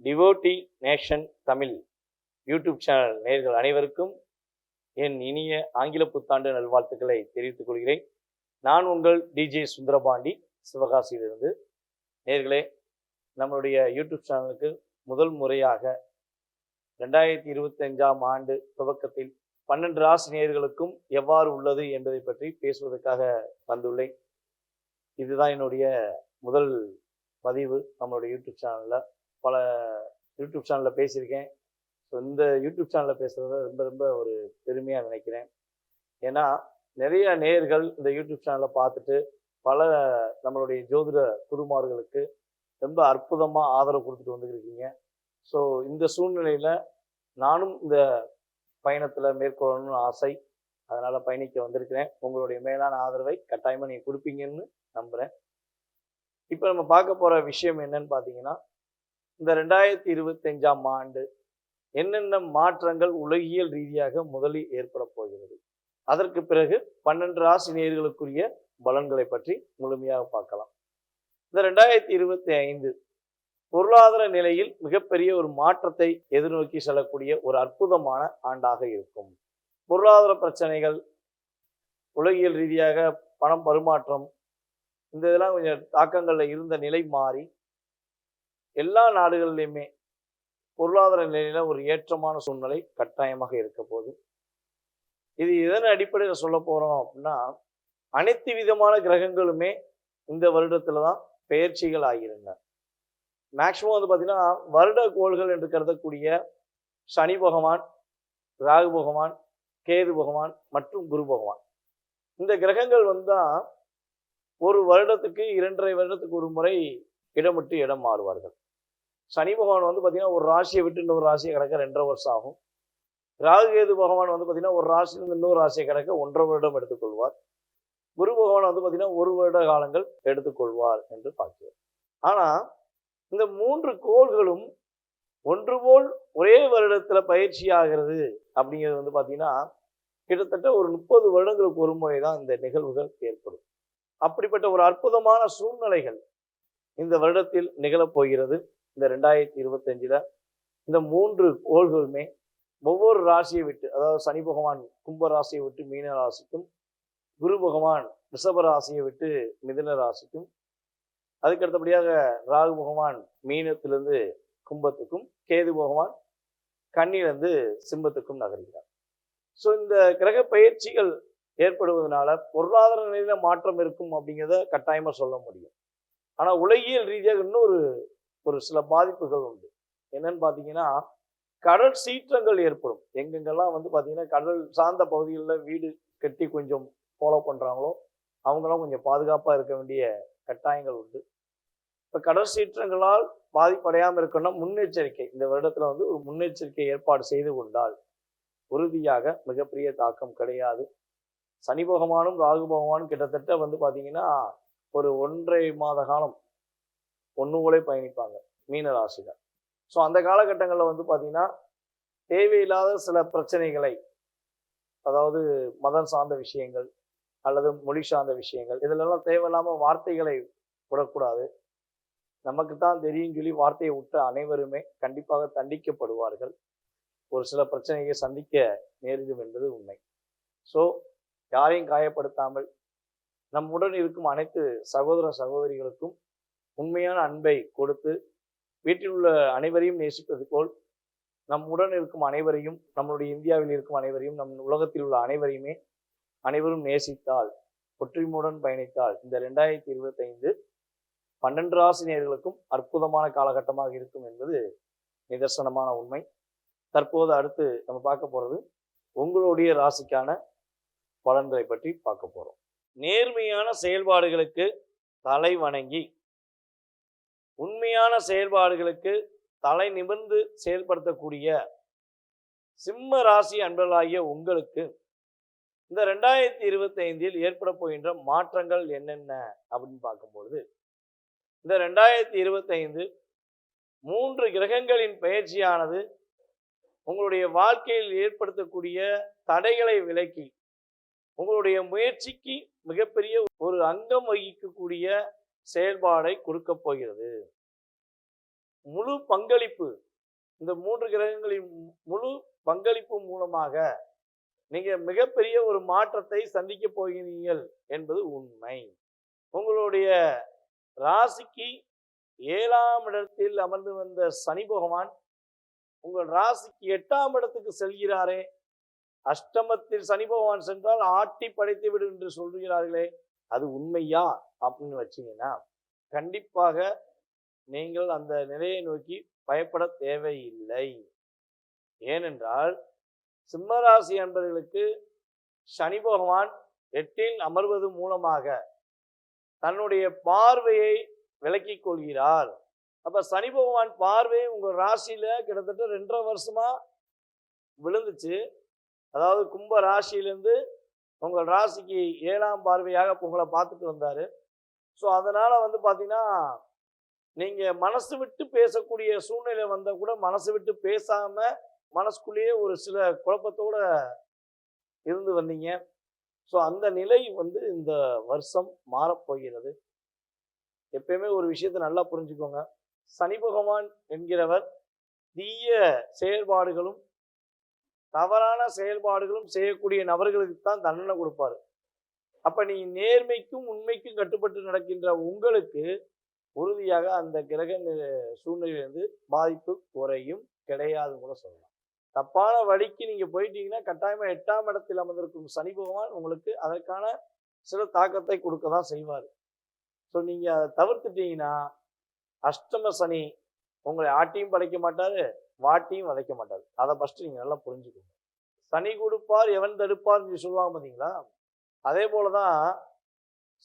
Devotee nation Tamil YouTube channel நேயர்கள் அனைவருக்கும் என் இனிய ஆங்கில புத்தாண்டு நல்வாழ்த்துக்களை தெரிவித்துக் கொள்கிறேன். நான் உங்கள் டிஜே சுந்தரபாண்டி, சிவகாசியிலிருந்து. நேயர்களே, நம்மளுடைய யூடியூப் சேனலுக்கு முதல் முறையாக 2025ஆம் ஆண்டு துவக்கத்தில் 12 ராசி நேயர்களுக்கும் எவ்வாறு உள்ளது என்பதை பற்றி பேசுவதற்காக வந்துள்ளேன். இதுதான் என்னுடைய முதல் பதிவு நம்மளுடைய யூடியூப் சேனலில். பல யூடியூப் சேனலில் பேசியிருக்கேன். ஸோ இந்த யூடியூப் சேனலில் பேசுகிறத ரொம்ப ரொம்ப ஒரு பெருமையாக நினைக்கிறேன். ஏன்னா நிறைய நேயர்கள் இந்த யூடியூப் சேனலை பார்த்துட்டு பல நம்மளுடைய ஜோதிட குருமார்களுக்கு ரொம்ப அற்புதமாக ஆதரவு கொடுத்துட்டு வந்துருக்கீங்க. ஸோ இந்த சூழ்நிலையில் நானும் இந்த பயணத்தில் மேற்கொள்ளணும்னு ஆசை, அதனால் பயணிக்க வந்திருக்கிறேன். உங்களுடைய மேலான ஆதரவை கட்டாயமாக நீங்கள் கொடுப்பீங்கன்னு நம்புகிறேன். இப்போ நம்ம பார்க்க போகிற விஷயம் என்னன்னு பார்த்தீங்கன்னா, இந்த 2025ஆம் ஆண்டு என்னென்ன மாற்றங்கள் உலகியல் ரீதியாக முதலில் ஏற்பட போகிறது, அதற்கு பிறகு 12 ராசி நேயர்களுக்குரிய பலன்களை பற்றி முழுமையாக பார்க்கலாம். இந்த 2025 பொருளாதார நிலையில் மிகப்பெரிய ஒரு மாற்றத்தை எதிர்நோக்கி செல்லக்கூடிய ஒரு அற்புதமான ஆண்டாக இருக்கும். பொருளாதார பிரச்சனைகள், உலகியல் ரீதியாக பணம் பரிமாற்றம், இந்த இதெல்லாம் கொஞ்சம் தாக்கங்களில் இருந்த நிலை மாறி எல்லா நாடுகளிலுமே பொருளாதார நிலையில ஒரு ஏற்றமான சூழ்நிலை கட்டாயமாக இருக்க போகுது. இது எதன் அடிப்படையில் சொல்ல போறோம் அப்படின்னா, அனைத்து விதமான கிரகங்களுமே இந்த வருடத்துல தான் பெயர்ச்சிகள் ஆகிருங்க. மேக்சிமம் வந்து பார்த்தீங்கன்னா, வருட கோள்கள் என்று கருதக்கூடிய சனி பகவான், ராகு பகவான், கேது பகவான் மற்றும் குரு பகவான், இந்த கிரகங்கள் வந்தா ஒரு வருடத்துக்கு 2.5 வருடத்துக்கு ஒரு முறை இடம் விட்டு இடம் மாறுவார்கள். சனி பகவான் வந்து பார்த்தீங்கன்னா ஒரு ராசியை விட்டு இன்னொரு ராசியை கிடக்க 2.5 வருஷம் ஆகும். ராகு கேது பகவான் வந்து பார்த்தீங்கன்னா ஒரு ராசியிலிருந்து இன்னொரு ராசியை கிடக்க 1.5 வருடம் எடுத்துக்கொள்வார். குரு பகவான் வந்து பார்த்தீங்கன்னா 1 வருட காலங்கள் எடுத்துக்கொள்வார் என்று பார்க்கிறோம். ஆனா இந்த 3 கோள்களும் ஒன்று போல் ஒரே வருடத்துல பயிற்சி ஆகிறது அப்படிங்கிறது வந்து பார்த்தீங்கன்னா கிட்டத்தட்ட ஒரு 30 வருடங்களுக்கு ஒரு முறை தான் இந்த நிகழ்வுகள் ஏற்படும். அப்படிப்பட்ட ஒரு அற்புதமான சூழ்நிலைகள் இந்த வருடத்தில் நிகழப்போகிறது. இந்த 2025ல இந்த 3 கோள்களுமே ஒவ்வொரு ராசியை விட்டு, அதாவது சனி பகவான் கும்ப ராசியை விட்டு மீன ராசிக்கும், குரு பகவான் ரிஷப ராசியை விட்டு மிதுன ராசிக்கும், அதுக்கு அடுத்தபடியாக ராகு பகவான் மீனத்திலிருந்து கும்பத்துக்கும், கேது பகவான் கன்னியிலிருந்து சிம்மத்துக்கும் நகர்கிறார். ஸோ இந்த கிரக பயிற்சிகள் ஏற்படுவதனால பொருளாதார நிலையில மாற்றம் இருக்கும் அப்படிங்கிறத கட்டாயமா சொல்ல முடியும். ஆனா உலகியல் ரீதியாக இன்னொரு சில பாதிப்புகள் உண்டு. என்னன்னு பார்த்தீங்கன்னா, கடல் சீற்றங்கள் ஏற்படும். எங்கெங்கெல்லாம் வந்து பார்த்தீங்கன்னா கடல் சார்ந்த பகுதிகளில் வீடு கட்டி கொஞ்சம் ஃபாலோ பண்ணுறாங்களோ அவங்களாம் கொஞ்சம் பாதுகாப்பாக இருக்க வேண்டிய கட்டாயங்கள் உண்டு. இப்போ கடல் சீற்றங்களால் பாதிப்படையாமல் இருக்கணும்னா முன்னெச்சரிக்கை, இந்த வருடத்தில் வந்து ஒரு முன்னெச்சரிக்கை ஏற்பாடு செய்து கொண்டால் உறுதியாக மிகப்பெரிய தாக்கம் கிடையாது. சனி பகவானும் ராகு பகவானும் கிட்டத்தட்ட வந்து பார்த்தீங்கன்னா ஒரு 1.5 மாத காலம் ஒன்று போலே பயணிப்பாங்க மீன ராசியில. ஸோ அந்த காலகட்டங்களில் வந்து பார்த்தீங்கன்னா தேவையில்லாத சில பிரச்சனைகளை, அதாவது மதம் சார்ந்த விஷயங்கள் அல்லது மொழி சார்ந்த விஷயங்கள், இதிலெல்லாம் தேவையில்லாமல் வார்த்தைகளை விடக்கூடாது. நமக்கு தான் தெரியும் சொல்லி வார்த்தையை விட்ட அனைவருமே கண்டிப்பாக தண்டிக்கப்படுவார்கள். ஒரு சில பிரச்சனையை சந்திக்க நேரிடும் என்பது உண்மை. ஸோ யாரையும் காயப்படுத்தாமல் நம்முடன் இருக்கும் அனைத்து சகோதர சகோதரிகளுக்கும் உண்மையான அன்பை கொடுத்து வீட்டில் உள்ள அனைவரையும் நேசிப்பது போல் நம்முடன் இருக்கும் அனைவரையும், நம்மளுடைய இந்தியாவில் இருக்கும் அனைவரையும், நம் உலகத்தில் உள்ள அனைவரும் நேசித்தால், ஒற்றுமையுடன் பயணித்தால் இந்த 2025 12 ராசி நேயர்களுக்கும் அற்புதமான காலகட்டமாக இருக்கும் என்பது நிதர்சனமான உண்மை. தற்போது அடுத்து நம்ம பார்க்க போறது உங்களுடைய ராசிக்கான பலன்களை பற்றி பார்க்க போறோம். நேர்மையான செயல்பாடுகளுக்கு தலை வணங்கி உண்மையான செயல்பாடுகளுக்கு தலை நிமிர்ந்து செயல்படுத்தக்கூடிய சிம்ம ராசி அன்பர்களாகிய உங்களுக்கு இந்த 2025 ஏற்பட போகின்ற மாற்றங்கள் என்னென்ன அப்படின்னு பார்க்கும்பொழுது, இந்த 2025 3 கிரகங்களின் பயிற்சியானது உங்களுடைய வாழ்க்கையில் ஏற்படுத்தக்கூடிய தடைகளை விலக்கி உங்களுடைய முயற்சிக்கு மிகப்பெரிய ஒரு அங்கம் வகிக்கக்கூடிய செயல்பாடை கொடுக்க போகிறது. முழு பங்களிப்பு, இந்த 3 கிரகங்களின் முழு பங்களிப்பு மூலமாக நீங்க மிகப்பெரிய ஒரு மாற்றத்தை சந்திக்க போகிறீர்கள் என்பது உண்மை. உங்களுடைய ராசிக்கு 7ஆம் இடத்தில் அமர்ந்து வந்த சனி பகவான் உங்கள் ராசிக்கு 8ஆம் இடத்துக்கு செல்கிறாரே. அஷ்டமத்தில் சனி பகவான் சென்றால் ஆட்டி படைத்து விடும் என்று சொல்கிறார்களே, அது உண்மையா அப்படின்னு வச்சீங்கன்னா கண்டிப்பாக நீங்கள் அந்த நிலையை நோக்கி பயப்பட தேவையில்லை. ஏனென்றால் சிம்மராசி அன்பர்களுக்கு சனி பகவான் 8இல் அமர்வது மூலமாக தன்னுடைய பார்வையை விலக்கிக் கொள்கிறார். அப்ப சனி பகவான் பார்வை உங்க ராசியில கிட்டத்தட்ட 2.5 வருஷமா விழுந்துச்சு. அதாவது கும்ப ராசியிலிருந்து உங்கள் ராசிக்கு 7ஆம் பார்வையாக உங்களை பார்த்துட்டு வந்தாரு. ஸோ அதனால பார்த்தீங்கன்னா நீங்க மனசு விட்டு பேசக்கூடிய சூழ்நிலை வந்தா கூட மனசு விட்டு பேசாம மனசுக்குள்ளேயே ஒரு சில குழப்பத்தோட இருந்து வந்தீங்க. ஸோ அந்த நிலை இந்த வருஷம் மாறப்போகிறது. எப்பயுமே ஒரு விஷயத்தை நல்லா புரிஞ்சுக்கோங்க. சனி பகவான் என்கிறவர் தீய செயல்பாடுகளும் தவறான செயல்பாடுகளும் செய்யக்கூடிய நபர்களுக்கு தான் தண்டனை கொடுப்பாரு. அப்ப நீ நேர்மைக்கும் உண்மைக்கும் கட்டுப்பட்டு நடக்கின்ற உங்களுக்கு உறுதியாக அந்த கிரக சூழ்நிலையிலிருந்து பாதிப்பு குறையும் கிடையாது கூட சொல்லலாம். தப்பான வழிக்கு நீங்க போயிட்டீங்கன்னா கட்டாயமா 8ஆம் இடத்தில் அமர்ந்திருக்கும் சனி பகவான் உங்களுக்கு அதற்கான சில தாக்கத்தை கொடுக்க தான் செய்வார். ஸோ நீங்க அதை தவிர்த்துட்டீங்கன்னா அஷ்டம சனி உங்களை ஆட்டியும் படைக்க மாட்டாரு, வாட்டியும் வதைக்க மாட்டாரு. அதை ஃபர்ஸ்ட் நீங்க நல்லா புரிஞ்சுக்கணும். சனி கொடுப்பார் எவன் தடுப்பார்னு சொல்லுவாங்க பார்த்தீங்களா, அதே போலதான்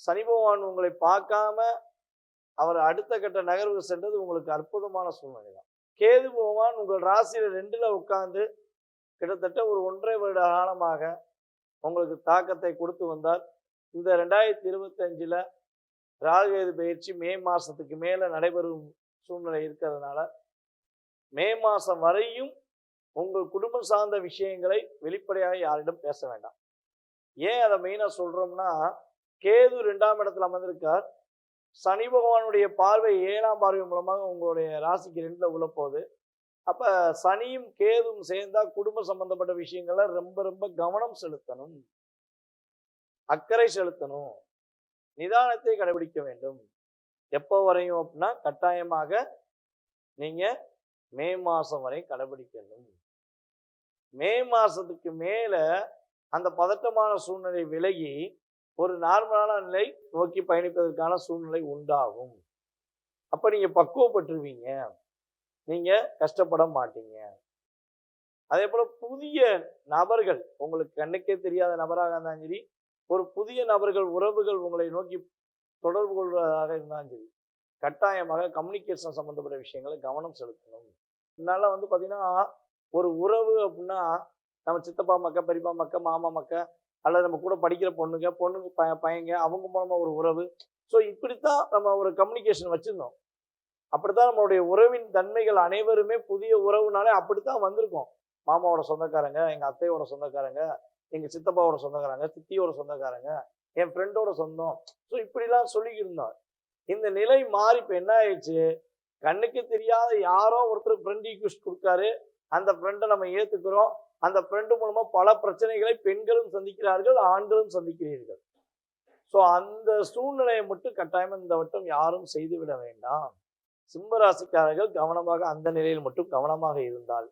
சனி பகவான் உங்களை பார்க்காம அவர் அடுத்த கட்ட நகர்வு சென்றது உங்களுக்கு அற்புதமான சூழ்நிலை தான். கேது பகவான் உங்கள் ராசியில 2ல் உட்கார்ந்து கிட்டத்தட்ட ஒரு 1.5 வருட காலமாக உங்களுக்கு தாக்கத்தை கொடுத்து வந்தார். இந்த 2025ல் ராகுகேது பயிற்சி மே மாசத்துக்கு மேல நடைபெறும் சூழ்நிலை இருக்கிறதுனால மே மாசம் வரையும் உங்கள் குடும்பம் சார்ந்த விஷயங்களை வெளிப்படையாக யாரிடம் பேச வேண்டாம். ஏன் அதை மெயினா சொல்றோம்னா, கேது 2ஆம் இடத்துல அமர்ந்திருக்கார். சனி பகவானுடைய பார்வை 7ஆம் பார்வை மூலமாக உங்களுடைய ராசிக்கு 2ல் உள்ள போகுது. அப்ப சனியும் கேதும் சேர்ந்தா குடும்ப சம்பந்தப்பட்ட விஷயங்கள்ல ரொம்ப ரொம்ப கவனம் செலுத்தணும், அக்கறை செலுத்தணும், நிதானத்தை கடைபிடிக்க வேண்டும். எப்போ வரையும் அப்படின்னா கட்டாயமாக நீங்க மே மாசம் வரை கடைபிடிக்கணும். மே மாசத்துக்கு மேல அந்த பதட்டமான சூழ்நிலை விலகி ஒரு நார்மலான நிலை நோக்கி பயணிப்பதற்கான சூழ்நிலை உண்டாகும். அப்ப நீங்க பக்குவப்பட்டுருவீங்க, நீங்க கஷ்டப்பட மாட்டீங்க. அதே போல புதிய நபர்கள், உங்களுக்கு கண்ணுக்கே தெரியாத நபராக இருந்தாலும் சரி, ஒரு புதிய நபர்கள் உறவுகள் உங்களை நோக்கி தொடர்பு கொள்வதாக இருந்தாலும் சரி, கட்டாயமாக கம்யூனிகேஷன் சம்பந்தப்பட்ட விஷயங்களை கவனம் செலுத்தணும். இதனால பார்த்தீங்கன்னா ஒரு உறவு அப்படின்னா நம்ம சித்தப்பா மக்க, பெரியப்பா மக்க, மாமா மக்க, அல்லது நம்ம கூட படிக்கிற பொண்ணுங்க பையங்க அவங்க மூலமா ஒரு உறவு. ஸோ இப்படித்தான் நம்ம ஒரு கம்யூனிகேஷன் வச்சிருந்தோம். அப்படித்தான் நம்மளுடைய உறவின் தன்மைகள் அனைவருமே புதிய உறவுனாலே அப்படித்தான் வந்திருக்கோம். மாமாவோட சொந்தக்காரங்க, எங்க அத்தையோட சொந்தக்காரங்க, எங்க சித்தப்பாவோட சொந்தக்காரங்க, சித்தியோட சொந்தக்காரங்க, என் ஃப்ரெண்டோட சொந்தம். ஸோ இப்படிலாம் சொல்லிக்கிட்டு இருந்தோம். இந்த நிலை மாறி இப்போ என்ன ஆயிடுச்சு, கண்ணுக்கு தெரியாத யாரோ ஒருத்தர் ஃப்ரெண்ட் ரிக்வெஸ்ட் கொடுக்காரு, அந்த ஃப்ரெண்டை நம்ம ஏத்துக்கிறோம். அந்த ஃப்ரெண்டு மூலமா பல பிரச்சனைகளை பெண்களும் சந்திக்கிறார்கள், ஆண்களும் சந்திக்கிறீர்கள். ஸோ அந்த சூழ்நிலையை மட்டும் கட்டாயமா இந்த வட்டம் யாரும் செய்துவிட வேண்டாம். சிம்மராசிக்காரர்கள் கவனமாக அந்த நிலையில் மட்டும் கவனமாக இருந்தால்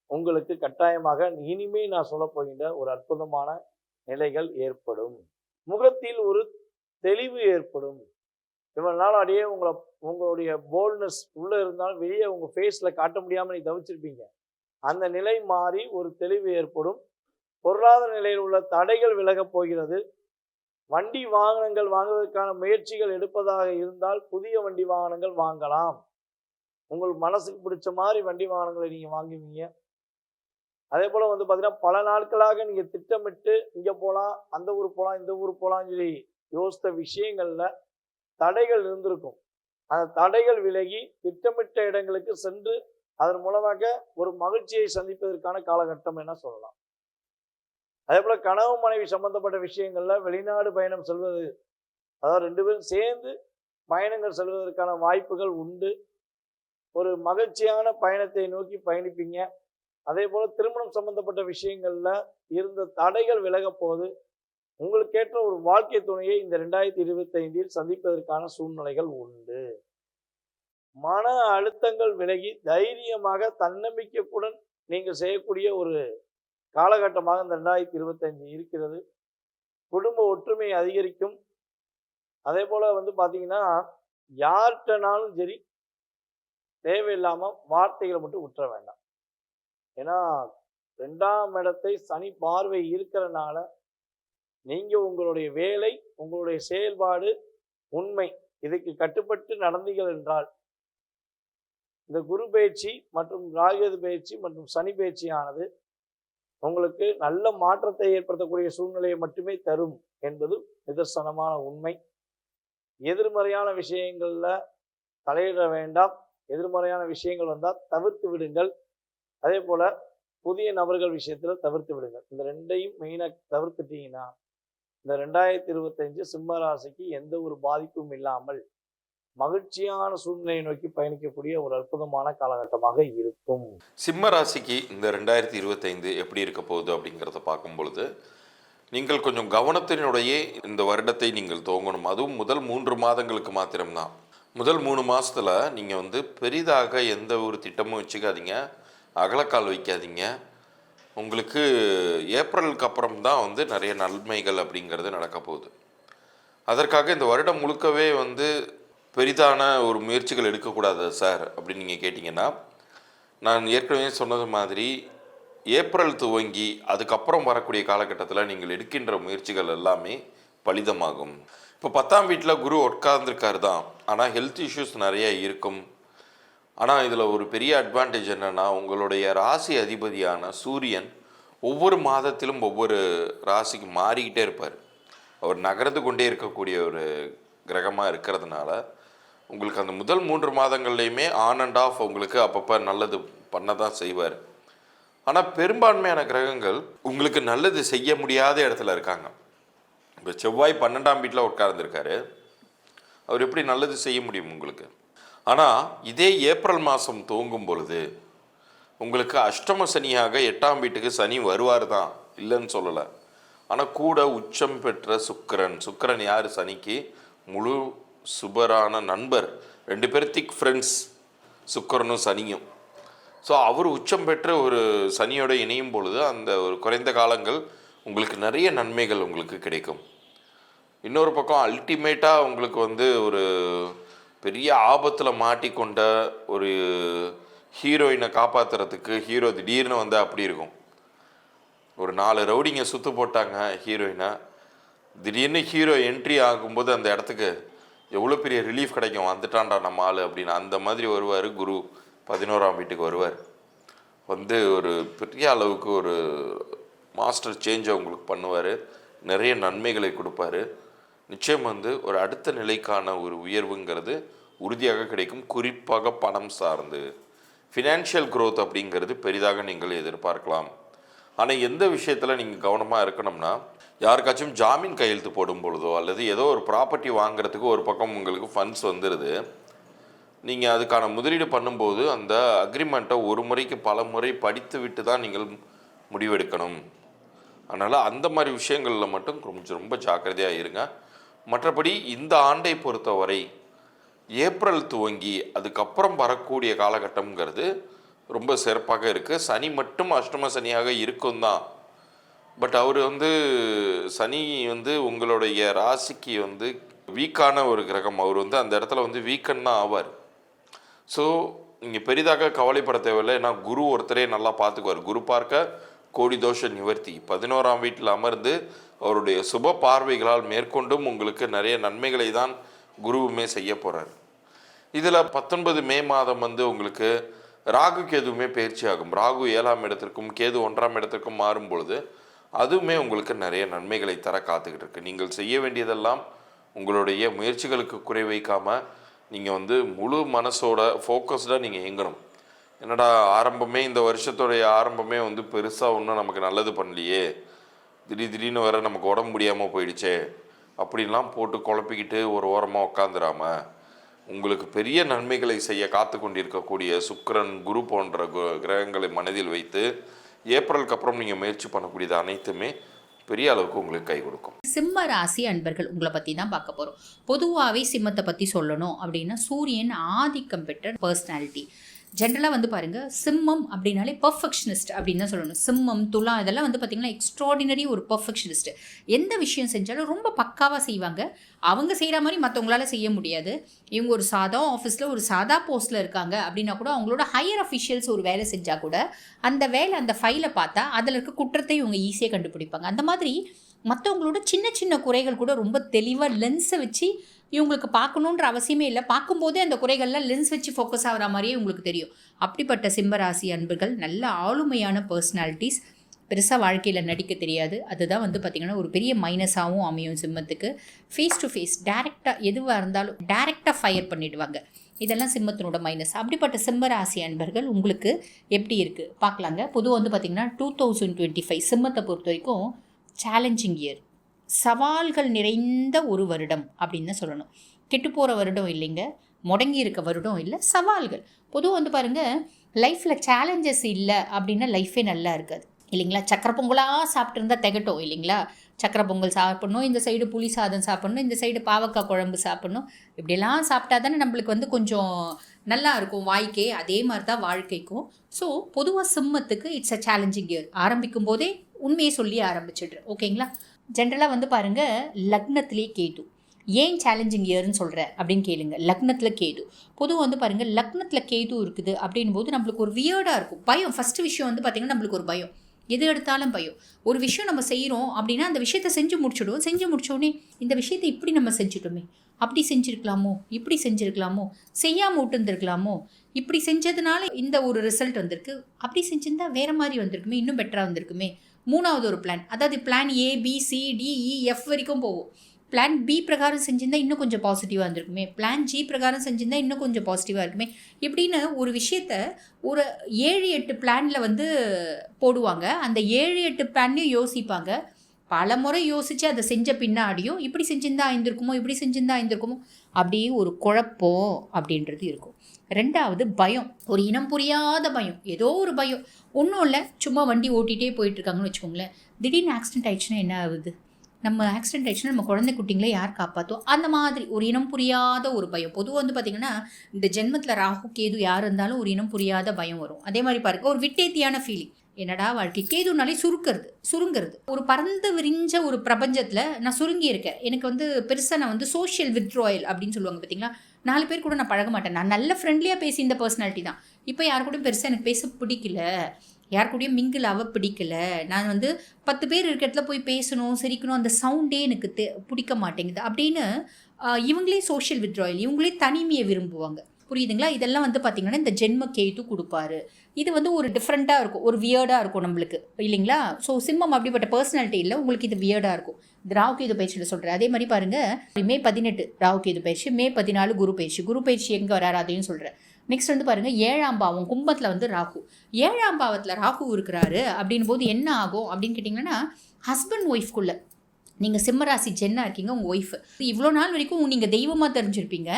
உங்களுக்கு கட்டாயமாக இனிமே நான் சொல்ல போகின்ற ஒரு அற்புதமான நிலைகள் ஏற்படும். முகத்தில் ஒரு தெளிவு ஏற்படும். இவ்வளவு நாள் அடையே உங்களுடைய போல்ட்னஸ் உள்ள இருந்தாலும் வெளியே உங்க ஃபேஸ்ல காட்ட முடியாம நீ தவிச்சிருப்பீங்க. அந்த நிலை மாறி ஒரு தெளிவு ஏற்படும். பொருளாதார நிலையில் உள்ள தடைகள் விலகப் போகிறது. வண்டி வாகனங்கள் வாங்குவதற்கான முயற்சிகள் எடுப்பதாக இருந்தால் புதிய வண்டி வாகனங்கள் வாங்கலாம். உங்கள் மனசுக்கு பிடிச்ச மாதிரி வண்டி வாகனங்களை நீங்க வாங்குவீங்க. அதே போல பார்த்தீங்கன்னா பல நாட்களாக நீங்க திட்டமிட்டு இங்க போகலாம், அந்த ஊர் போகலாம், இந்த ஊர் போகலாம்னு சொல்லி யோசித்த விஷயங்கள்ல தடைகள் இருந்திருக்கும். அந்த தடைகள் விலகி திட்டமிட்ட இடங்களுக்கு சென்று அதன் மூலமாக ஒரு மகிழ்ச்சியை சந்திப்பதற்கான காலகட்டம் என சொல்லலாம். அதே போல கனவு மனைவி சம்பந்தப்பட்ட விஷயங்கள்ல வெளிநாடு பயணம் செல்வது, அதாவது 2 பேரும் சேர்ந்து பயணங்கள் செல்வதற்கான வாய்ப்புகள் உண்டு. ஒரு மகிழ்ச்சியான பயணத்தை நோக்கி பயணிப்பீங்க. அதே போல திருமணம் சம்பந்தப்பட்ட விஷயங்கள்ல இருந்த தடைகள் விலக போது உங்களுக்கேற்ற ஒரு வாழ்க்கை துணையை இந்த 2025 சந்திப்பதற்கான சூழ்நிலைகள் உண்டு. மன அழுத்தங்கள் விலகி தைரியமாக தன்னம்பிக்கையுடன் நீங்கள் செய்யக்கூடிய ஒரு காலகட்டமாக இந்த 2025 இருக்கிறது. குடும்ப ஒற்றுமை அதிகரிக்கும். அதே போல பார்த்தீங்கன்னா, யார்கிட்டனாலும் சரி தேவையில்லாம வார்த்தைகளை மட்டும் விட்டுற வேண்டாம். ஏன்னா 2ஆம் இடத்தை சனி பார்வை இருக்கிறனால நீங்க உங்களுடைய வேலை, உங்களுடைய செயல்பாடு, உண்மை இதுக்கு கட்டுப்பட்டு நடந்தீர்கள் என்றால் இந்த குரு பயிற்சி மற்றும் ராகு பயிற்சி மற்றும் சனி பயிற்சியானது உங்களுக்கு நல்ல மாற்றத்தை ஏற்படுத்தக்கூடிய சூழ்நிலையை மட்டுமே தரும் என்பது நிதர்சனமான உண்மை. எதிர்மறையான விஷயங்கள்ல தலையிட வேண்டாம். எதிர்மறையான விஷயங்கள் வந்தால் தவிர்த்து விடுங்கள். அதே போல புதிய நபர்கள் விஷயத்துல தவிர்த்து விடுங்கள். இந்த 2ஐயும் மெயினாக தவிர்த்துட்டீங்கன்னா இந்த 2025 சிம்ம ராசிக்கு எந்த ஒரு பாதிப்பும் இல்லாமல் மகிழ்ச்சியான சூழ்நிலையை நோக்கி பயணிக்கக்கூடிய ஒரு அற்புதமான காலகட்டமாக இருக்கும். சிம்ம ராசிக்கு இந்த 2025 எப்படி இருக்க போகுது அப்படிங்கிறத பார்க்கும் பொழுது நீங்கள் கொஞ்சம் கவனத்தினுடைய இந்த வருடத்தை நீங்கள் துவங்கணும். அதுவும் முதல் 3 மாதங்களுக்கு மாத்திரம்தான். முதல் 3 மாதத்தில் நீங்கள் பெரிதாக எந்த ஒரு திட்டமும் வச்சுக்காதீங்க, அகலக்கால் வைக்காதீங்க. உங்களுக்கு ஏப்ரலுக்கு அப்புறம் தான் நிறைய நன்மைகள் அப்படிங்கிறது நடக்க போகுது. அதற்காக இந்த வருடம் முழுக்கவே பெரிதான ஒரு முயற்சிகள் எடுக்கக்கூடாது சார் அப்படின்னு நீங்கள் கேட்டிங்கன்னா, நான் ஏற்கனவே சொன்னது மாதிரி ஏப்ரல் துவங்கி அதுக்கப்புறம் வரக்கூடிய காலகட்டத்தில் நீங்கள் எடுக்கின்ற முயற்சிகள் எல்லாமே பலிதமாகும். இப்போ 10ஆம் வீட்டில் குரு உட்கார்ந்துருக்காரு தான், ஆனால் ஹெல்த் இஷ்யூஸ் நிறைய இருக்கும். ஆனால் இதில் ஒரு பெரிய அட்வான்டேஜ் என்னென்னா, உங்களுடைய ராசி அதிபதியான சூரியன் ஒவ்வொரு மாதத்திலும் ஒவ்வொரு ராசிக்கு மாறிக்கிட்டே இருப்பார். அவர் நகர்ந்து கொண்டே இருக்கக்கூடிய ஒரு கிரகமாக இருக்கிறதுனால உங்களுக்கு அந்த முதல் 3 மாதங்கள்லையுமே ஆன் அண்ட் ஆஃப் உங்களுக்கு அப்பப்போ நல்லது பண்ண தான் செய்வார். ஆனால் பெரும்பான்மையான கிரகங்கள் உங்களுக்கு நல்லது செய்ய முடியாத இடத்துல இருக்காங்க. இப்போ செவ்வாய் 12ஆம் வீட்டில் உட்கார்ந்துருக்காரு, அவர் எப்படி நல்லது செய்ய முடியும் உங்களுக்கு? ஆனால் இதே ஏப்ரல் மாதம் துவங்கும் பொழுது உங்களுக்கு அஷ்டம சனியாக 8ஆம் வீட்டுக்கு சனி வருவார் தான், இல்லைன்னு சொல்லலை. ஆனால் கூட உச்சம் பெற்ற சுக்கிரன் யார்? சனிக்கு முழு சுபரான நண்பர், 2 பேர் திக் ஃப்ரெண்ட்ஸ், சுக்கிரனும் சனியும். ஸோ அவர் உச்சம் பெற்ற ஒரு சனியோட இணையும் பொழுது அந்த ஒரு குறைந்த காலங்கள் உங்களுக்கு நிறைய நன்மைகள் உங்களுக்கு கிடைக்கும். இன்னொரு பக்கம் அல்டிமேட்டாக உங்களுக்கு ஒரு பெரிய ஆபத்தில் மாட்டிக்கொண்ட ஒரு ஹீரோயினை காப்பாற்றுறதுக்கு ஹீரோ திடீர்னு அப்படி இருக்கும். ஒரு 4 ரவுடிங்க சுற்று போட்டாங்க ஹீரோயினை, திடீர்னு ஹீரோ என்ட்ரி ஆகும்போது அந்த இடத்துக்கு எவ்வளோ பெரிய ரிலீஃப் கிடைக்கும், வந்துட்டான்டா நம்ம ஆள் அப்படின்னு. அந்த மாதிரி வருவார் குரு. 11ஆம் வீட்டுக்கு வருவார், ஒரு பெரிய அளவுக்கு ஒரு மாஸ்டர் சேஞ்சை உங்களுக்கு பண்ணுவார், நிறைய நன்மைகளை கொடுப்பாரு. நிச்சயம் ஒரு அடுத்த நிலைக்கான ஒரு உயர்வுங்கிறது உறுதியாக கிடைக்கும். குறிப்பாக பணம் சார்ந்து ஃபினான்ஷியல் க்ரோத் அப்படிங்கிறது பெரிதாக நீங்கள் எதிர்பார்க்கலாம். ஆனால் எந்த விஷயத்தில் நீங்கள் கவனமாக இருக்கணும்னா, யாருக்காச்சும் ஜாமீன் கையெழுத்து போடும் பொழுதோ அல்லது ஏதோ ஒரு ப்ராப்பர்ட்டி வாங்குறதுக்கு ஒரு பக்கம் உங்களுக்கு ஃபண்ட்ஸ் வந்துடுது, நீங்கள் அதுக்கான முதலீடு பண்ணும்போது அந்த அக்ரிமெண்ட்டை ஒரு முறைக்கு பல முறை படித்து விட்டு தான் நீங்கள் முடிவெடுக்கணும். அதனால் அந்த மாதிரி விஷயங்களில் மட்டும் ரொம்ப ஜாக்கிரதையாக இருங்க. மற்றபடி இந்த ஆண்டை பொறுத்தவரை ஏப்ரல் துவங்கி அதுக்கப்புறம் வரக்கூடிய காலகட்டம்ங்கிறது ரொம்ப சிறப்பாக இருக்குது. சனி மட்டும் அஷ்டம சனியாக இருக்கும் தான், பட் அவர் சனி உங்களுடைய ராசிக்கு வீக்கான ஒரு கிரகம். அவர் அந்த இடத்துல வீக்கன் தான் ஆவார். ஸோ நீங்கள் பெரிதாக கவலைப்பட தேவையில்லை. ஏன்னா குரு ஒருத்தரே நல்லா பார்த்துக்குவார். குரு பார்க்க கோடி தோஷ நிவர்த்தி. 11ஆம் வீட்டில் அமர்ந்து அவருடைய சுப பார்வைகளால் மேற்கொண்டும் உங்களுக்கு நிறைய நன்மைகளை தான் குருவுமே செய்ய போகிறார். இதில் 19 மே மாதம் உங்களுக்கு ராகுக்கு எதுவுமே பயிற்சி ஆகும். ராகு 7ஆம் இடத்திற்கும் கேது 1ஆம் இடத்திற்கும் மாறும் பொழுது அதுவுமே உங்களுக்கு நிறைய நன்மைகளை தர காத்துக்கிட்டு இருக்கு. நீங்கள் செய்ய வேண்டியதெல்லாம் உங்களுடைய முயற்சிகளுக்கு குறை வைக்காமல் நீங்கள் முழு மனசோட ஃபோக்கஸ்டாக நீங்கள் இயங்கணும். என்னடா ஆரம்பமே இந்த வருஷத்துடைய ஆரம்பமே பெருசாக ஒன்றும் நமக்கு நல்லது பண்ணலையே, திடீர்னு வர நமக்கு உடம்பு முடியாமல் போயிடுச்சே அப்படின்லாம் போட்டு குழப்பிக்கிட்டு ஒரு ஓரமாக உட்காந்துடாம உங்களுக்கு பெரிய நன்மைகளை செய்ய காத்து கொண்டிருக்கக்கூடிய சுக்கிரன், குரு போன்ற கிரகங்களை மனதில் வைத்து ஏப்ரலுக்கு அப்புறம் நீங்கள் முயற்சி பண்ணக்கூடியது அனைத்துமே பெரிய அளவுக்கு உங்களுக்கு கை கொடுக்கும். சிம்ம ராசி அன்பர்கள் உங்களை பற்றி தான் பார்க்க போகிறோம். பொதுவாகவே சிம்மத்தை பற்றி சொல்லணும் அப்படின்னா சூரியன் ஆதிக்கம் பெற்ற பர்சனாலிட்டி. ஜென்ரலாக வந்து பாருங்கள், சிம்மம் அப்படின்னாலே பர்ஃபெக்ஷனிஸ்ட் அப்படின்னு தான் சொல்லணும். சிம்மம், துலா இதெல்லாம் வந்து பார்த்திங்கன்னா எக்ஸ்ட்ராடினரி ஒரு பர்ஃபெக்ஷனிஸ்ட். எந்த விஷயம் செஞ்சாலும் ரொம்ப பக்காவாக செய்வாங்க. அவங்க செய்கிற மாதிரி மற்றவங்களால செய்ய முடியாது. இவங்க ஒரு சாதா ஆஃபீஸில் ஒரு சாதா போஸ்ட்டில் இருக்காங்க அப்படின்னா கூட அவங்களோட ஹையர் அஃபிஷியல்ஸ் ஒரு வேலை செஞ்சால் கூட அந்த வேலை, அந்த ஃபைலை பார்த்தா அதில் இருக்க குற்றத்தை இவங்க ஈஸியாக கண்டுபிடிப்பாங்க. அந்த மாதிரி மற்றவங்களோட சின்ன சின்ன குறைகள் கூட ரொம்ப தெளிவாக லென்ஸை வச்சு இவங்களுக்கு பார்க்கணுன்ற அவசியமே இல்லை. பார்க்கும்போதே அந்த குறைகள்லாம் லென்ஸ் வச்சு ஃபோக்கஸ் ஆகிற மாதிரியே உங்களுக்கு தெரியும். அப்படிப்பட்ட சிம்மராசி அன்பர்கள் நல்ல ஆளுமையான பர்சனாலிட்டிஸ். பெருசாக வாழ்க்கையில் நடிக்க தெரியாது. அதுதான் வந்து பார்த்திங்கன்னா ஒரு பெரிய மைனஸாகவும் அமையும் சிம்மத்துக்கு. ஃபேஸ் டு ஃபேஸ் டேரெக்டாக எதுவாக இருந்தாலும் டேரெக்டாக ஃபயர் பண்ணிவிடுவாங்க. இதெல்லாம் சிம்மத்தினோட மைனஸ். அப்படிப்பட்ட சிம்மராசி அன்பர்கள் உங்களுக்கு எப்படி இருக்குது பார்க்கலாங்க. பொதுவாக வந்து பார்த்திங்கன்னா 2025 சிம்மத்தை பொறுத்த வரைக்கும் சேலஞ்சிங் இயர், சவால்கள் நிறைந்த ஒரு வருடம் அப்படின்னு தான் சொல்லணும். கெட்டு போகிற வருடம் இல்லைங்க, முடங்கி இருக்க வருடம் இல்லை, சவால்கள். பொதுவாக வந்து பாருங்கள், லைஃப்பில் சேலஞ்சஸ் இல்லை அப்படின்னா லைஃபே நல்லா இருக்காது இல்லைங்களா. சக்கரை பொங்கலாக சாப்பிட்ருந்தா திகட்டும் இல்லைங்களா. சக்கரை பொங்கல் சாப்பிட்ணும், இந்த சைடு புளி சாதம் சாப்பிட்ணும், இந்த சைடு பாவக்காய் குழம்பு சாப்பிட்ணும். இப்படியெல்லாம் சாப்பிட்டா தானே நம்மளுக்கு வந்து கொஞ்சம் நல்லா இருக்கும் வாய்க்கே. அதே மாதிரி தான் வாழ்க்கைக்கும். ஸோ பொதுவாக சிம்மத்துக்கு இட்ஸ் அ சேலஞ்சிங் இயர். ஆரம்பிக்கும் போதே உண்மையை சொல்லி ஆரம்பிச்சிடுறேன், ஓகேங்களா. ஜென்ரலாக வந்து பாருங்கள், லக்னத்திலே கேது. ஏன் சேலஞ்சிங் இயர்னு சொல்கிறேன் அப்படின்னு கேளுங்க. லக்னத்தில் கேது. பொதுவாக வந்து பாருங்கள், லக்னத்தில் கேது இருக்குது அப்படின் போது நம்மளுக்கு ஒரு வியர்டாக இருக்கும். பயம். ஃபஸ்ட்டு விஷயம் வந்து பார்த்திங்கன்னா நம்மளுக்கு ஒரு பயம். எது எடுத்தாலும் பயம். ஒரு விஷயம் நம்ம செய்கிறோம் அப்படின்னா அந்த விஷயத்தை செஞ்சு முடிச்சிடுவோம். செஞ்சு முடிச்சோடனே இந்த விஷயத்தை இப்படி நம்ம செஞ்சுட்டோமே, அப்படி செஞ்சுருக்கலாமோ, இப்படி செஞ்சுருக்கலாமோ, செய்யாமல் விட்டுருந்துருக்கலாமோ, இப்படி செஞ்சதுனால இந்த ஒரு ரிசல்ட் வந்திருக்கு, அப்படி செஞ்சுருந்தா வேறு மாதிரி வந்திருக்குமே, இன்னும் பெட்டராக வந்திருக்குமே. மூணாவது ஒரு பிளான், அதாவது plan A B C D E F வரைக்கும் போகும். பிளான் பி பிரகாரம் செஞ்சிருந்தால் இன்னும் கொஞ்சம் பாசிட்டிவாக இருந்திருக்குமே, பிளான் ஜி பிரகாரம் செஞ்சிருந்தால் இன்னும் கொஞ்சம் பாசிட்டிவாக இருக்குமே, இப்படின்னு ஒரு விஷயத்த ஒரு 7-8 பிளானில் வந்து போடுவாங்க. அந்த 7-8 பிளான்லையும் யோசிப்பாங்க. பல முறை யோசித்து அதை செஞ்ச பின்னாடியும் இப்படி செஞ்சிருந்தா ஆயிருந்திருக்குமோ, இப்படி செஞ்சிருந்தா ஆயிருந்திருக்குமோ, அப்படியே ஒரு குழப்பம் அப்படின்றது இருக்கும். ரெண்டாவது பயம். ஒரு இனம் புரியாத பயம், ஏதோ ஒரு பயம். ஒன்றும் இல்லை, சும்மா வண்டி ஓட்டிகிட்டே போயிட்டுருக்காங்கன்னு வச்சுக்கோங்களேன். திடீர்னு ஆக்சிடென்ட் ஆயிடுச்சுன்னா என்ன ஆகுது, நம்ம ஆக்சிடென்ட் ஆயிடுச்சுன்னா நம்ம குழந்தை குட்டிங்களை யார் காப்பாற்றும், அந்த மாதிரி ஒரு இனம் புரியாத ஒரு பயம். பொதுவாக வந்து பார்த்திங்கன்னா இந்த ஜென்மத்தில் ராகு கேது யார் இருந்தாலும் ஒரு இனம் புரியாத பயம் வரும். அதே மாதிரி பாருங்க, ஒரு விட்டேத்தியான ஃபீலிங். என்னடா வாழ்க்கை, கேதுனாலே சுருங்கிறது. ஒரு பறந்து விரிஞ்ச ஒரு பிரபஞ்சத்தில் நான் சுருங்கி இருக்கேன். எனக்கு வந்து பெருசாக நான் வந்து சோஷியல் வித்ட்ராயல் அப்படின்னு சொல்லுவாங்க பார்த்தீங்களா. 4 பேர் கூட நான் பழக மாட்டேன். நான் நல்ல ஃப்ரெண்ட்லியாக பேசி இந்த பர்சனாலிட்டி தான். இப்போ யார் கூடயும் பெருசாக எனக்கு பேச பிடிக்கல, யார் கூடயும் மிங்கிள் ஆக பிடிக்கல. நான் வந்து 10 பேர் இருக்க இடத்துல போய் பேசணும், சிரிக்கணும், அந்த சவுண்டே எனக்கு பிடிக்க மாட்டேங்குது அப்படின்னு இவங்களே சோஷியல் வித்ட்ராயல், இவங்களே தனிமையை விரும்புவாங்க. புரியுதுங்களா. இதெல்லாம் வந்து பார்த்திங்கன்னா இந்த ஜென்ம கேது கொடுப்பாரு. இது வந்து ஒரு டிஃப்ரெண்ட்டாக இருக்கும், ஒரு வியர்டாக இருக்கும் நம்மளுக்கு இல்லைங்களா. ஸோ சிம்மம் அப்படிப்பட்ட பர்சனாலிட்டி இல்லை, உங்களுக்கு இது வியர்டாக இருக்கும். இது ராகு கேது பயிற்சியில் சொல்கிறேன். அதே மாதிரி பாருங்கள், May 18 ராகு கேது பயிற்சி, May 14 குரு பயிற்சி. குரு பயிற்சி எங்கே வராரு அதையும் சொல்கிறேன். நெக்ஸ்ட் வந்து பாருங்கள், 7ஆம் பாவம் கும்பத்தில் வந்து ராகு. 7ஆம் பாவத்தில் ராகு இருக்கிறாரு அப்படின் போது என்ன ஆகும் அப்படின்னு கேட்டிங்கன்னா, ஹஸ்பண்ட் ஒய்ஃப்குள்ளே நீங்கள் சிம்மராசி ஜென்னாக இருக்கீங்க, உங்கள் ஒய்ஃப் இவ்வளோ நாள் வரைக்கும் நீங்கள் தெய்வமாக தெரிஞ்சிருப்பீங்க.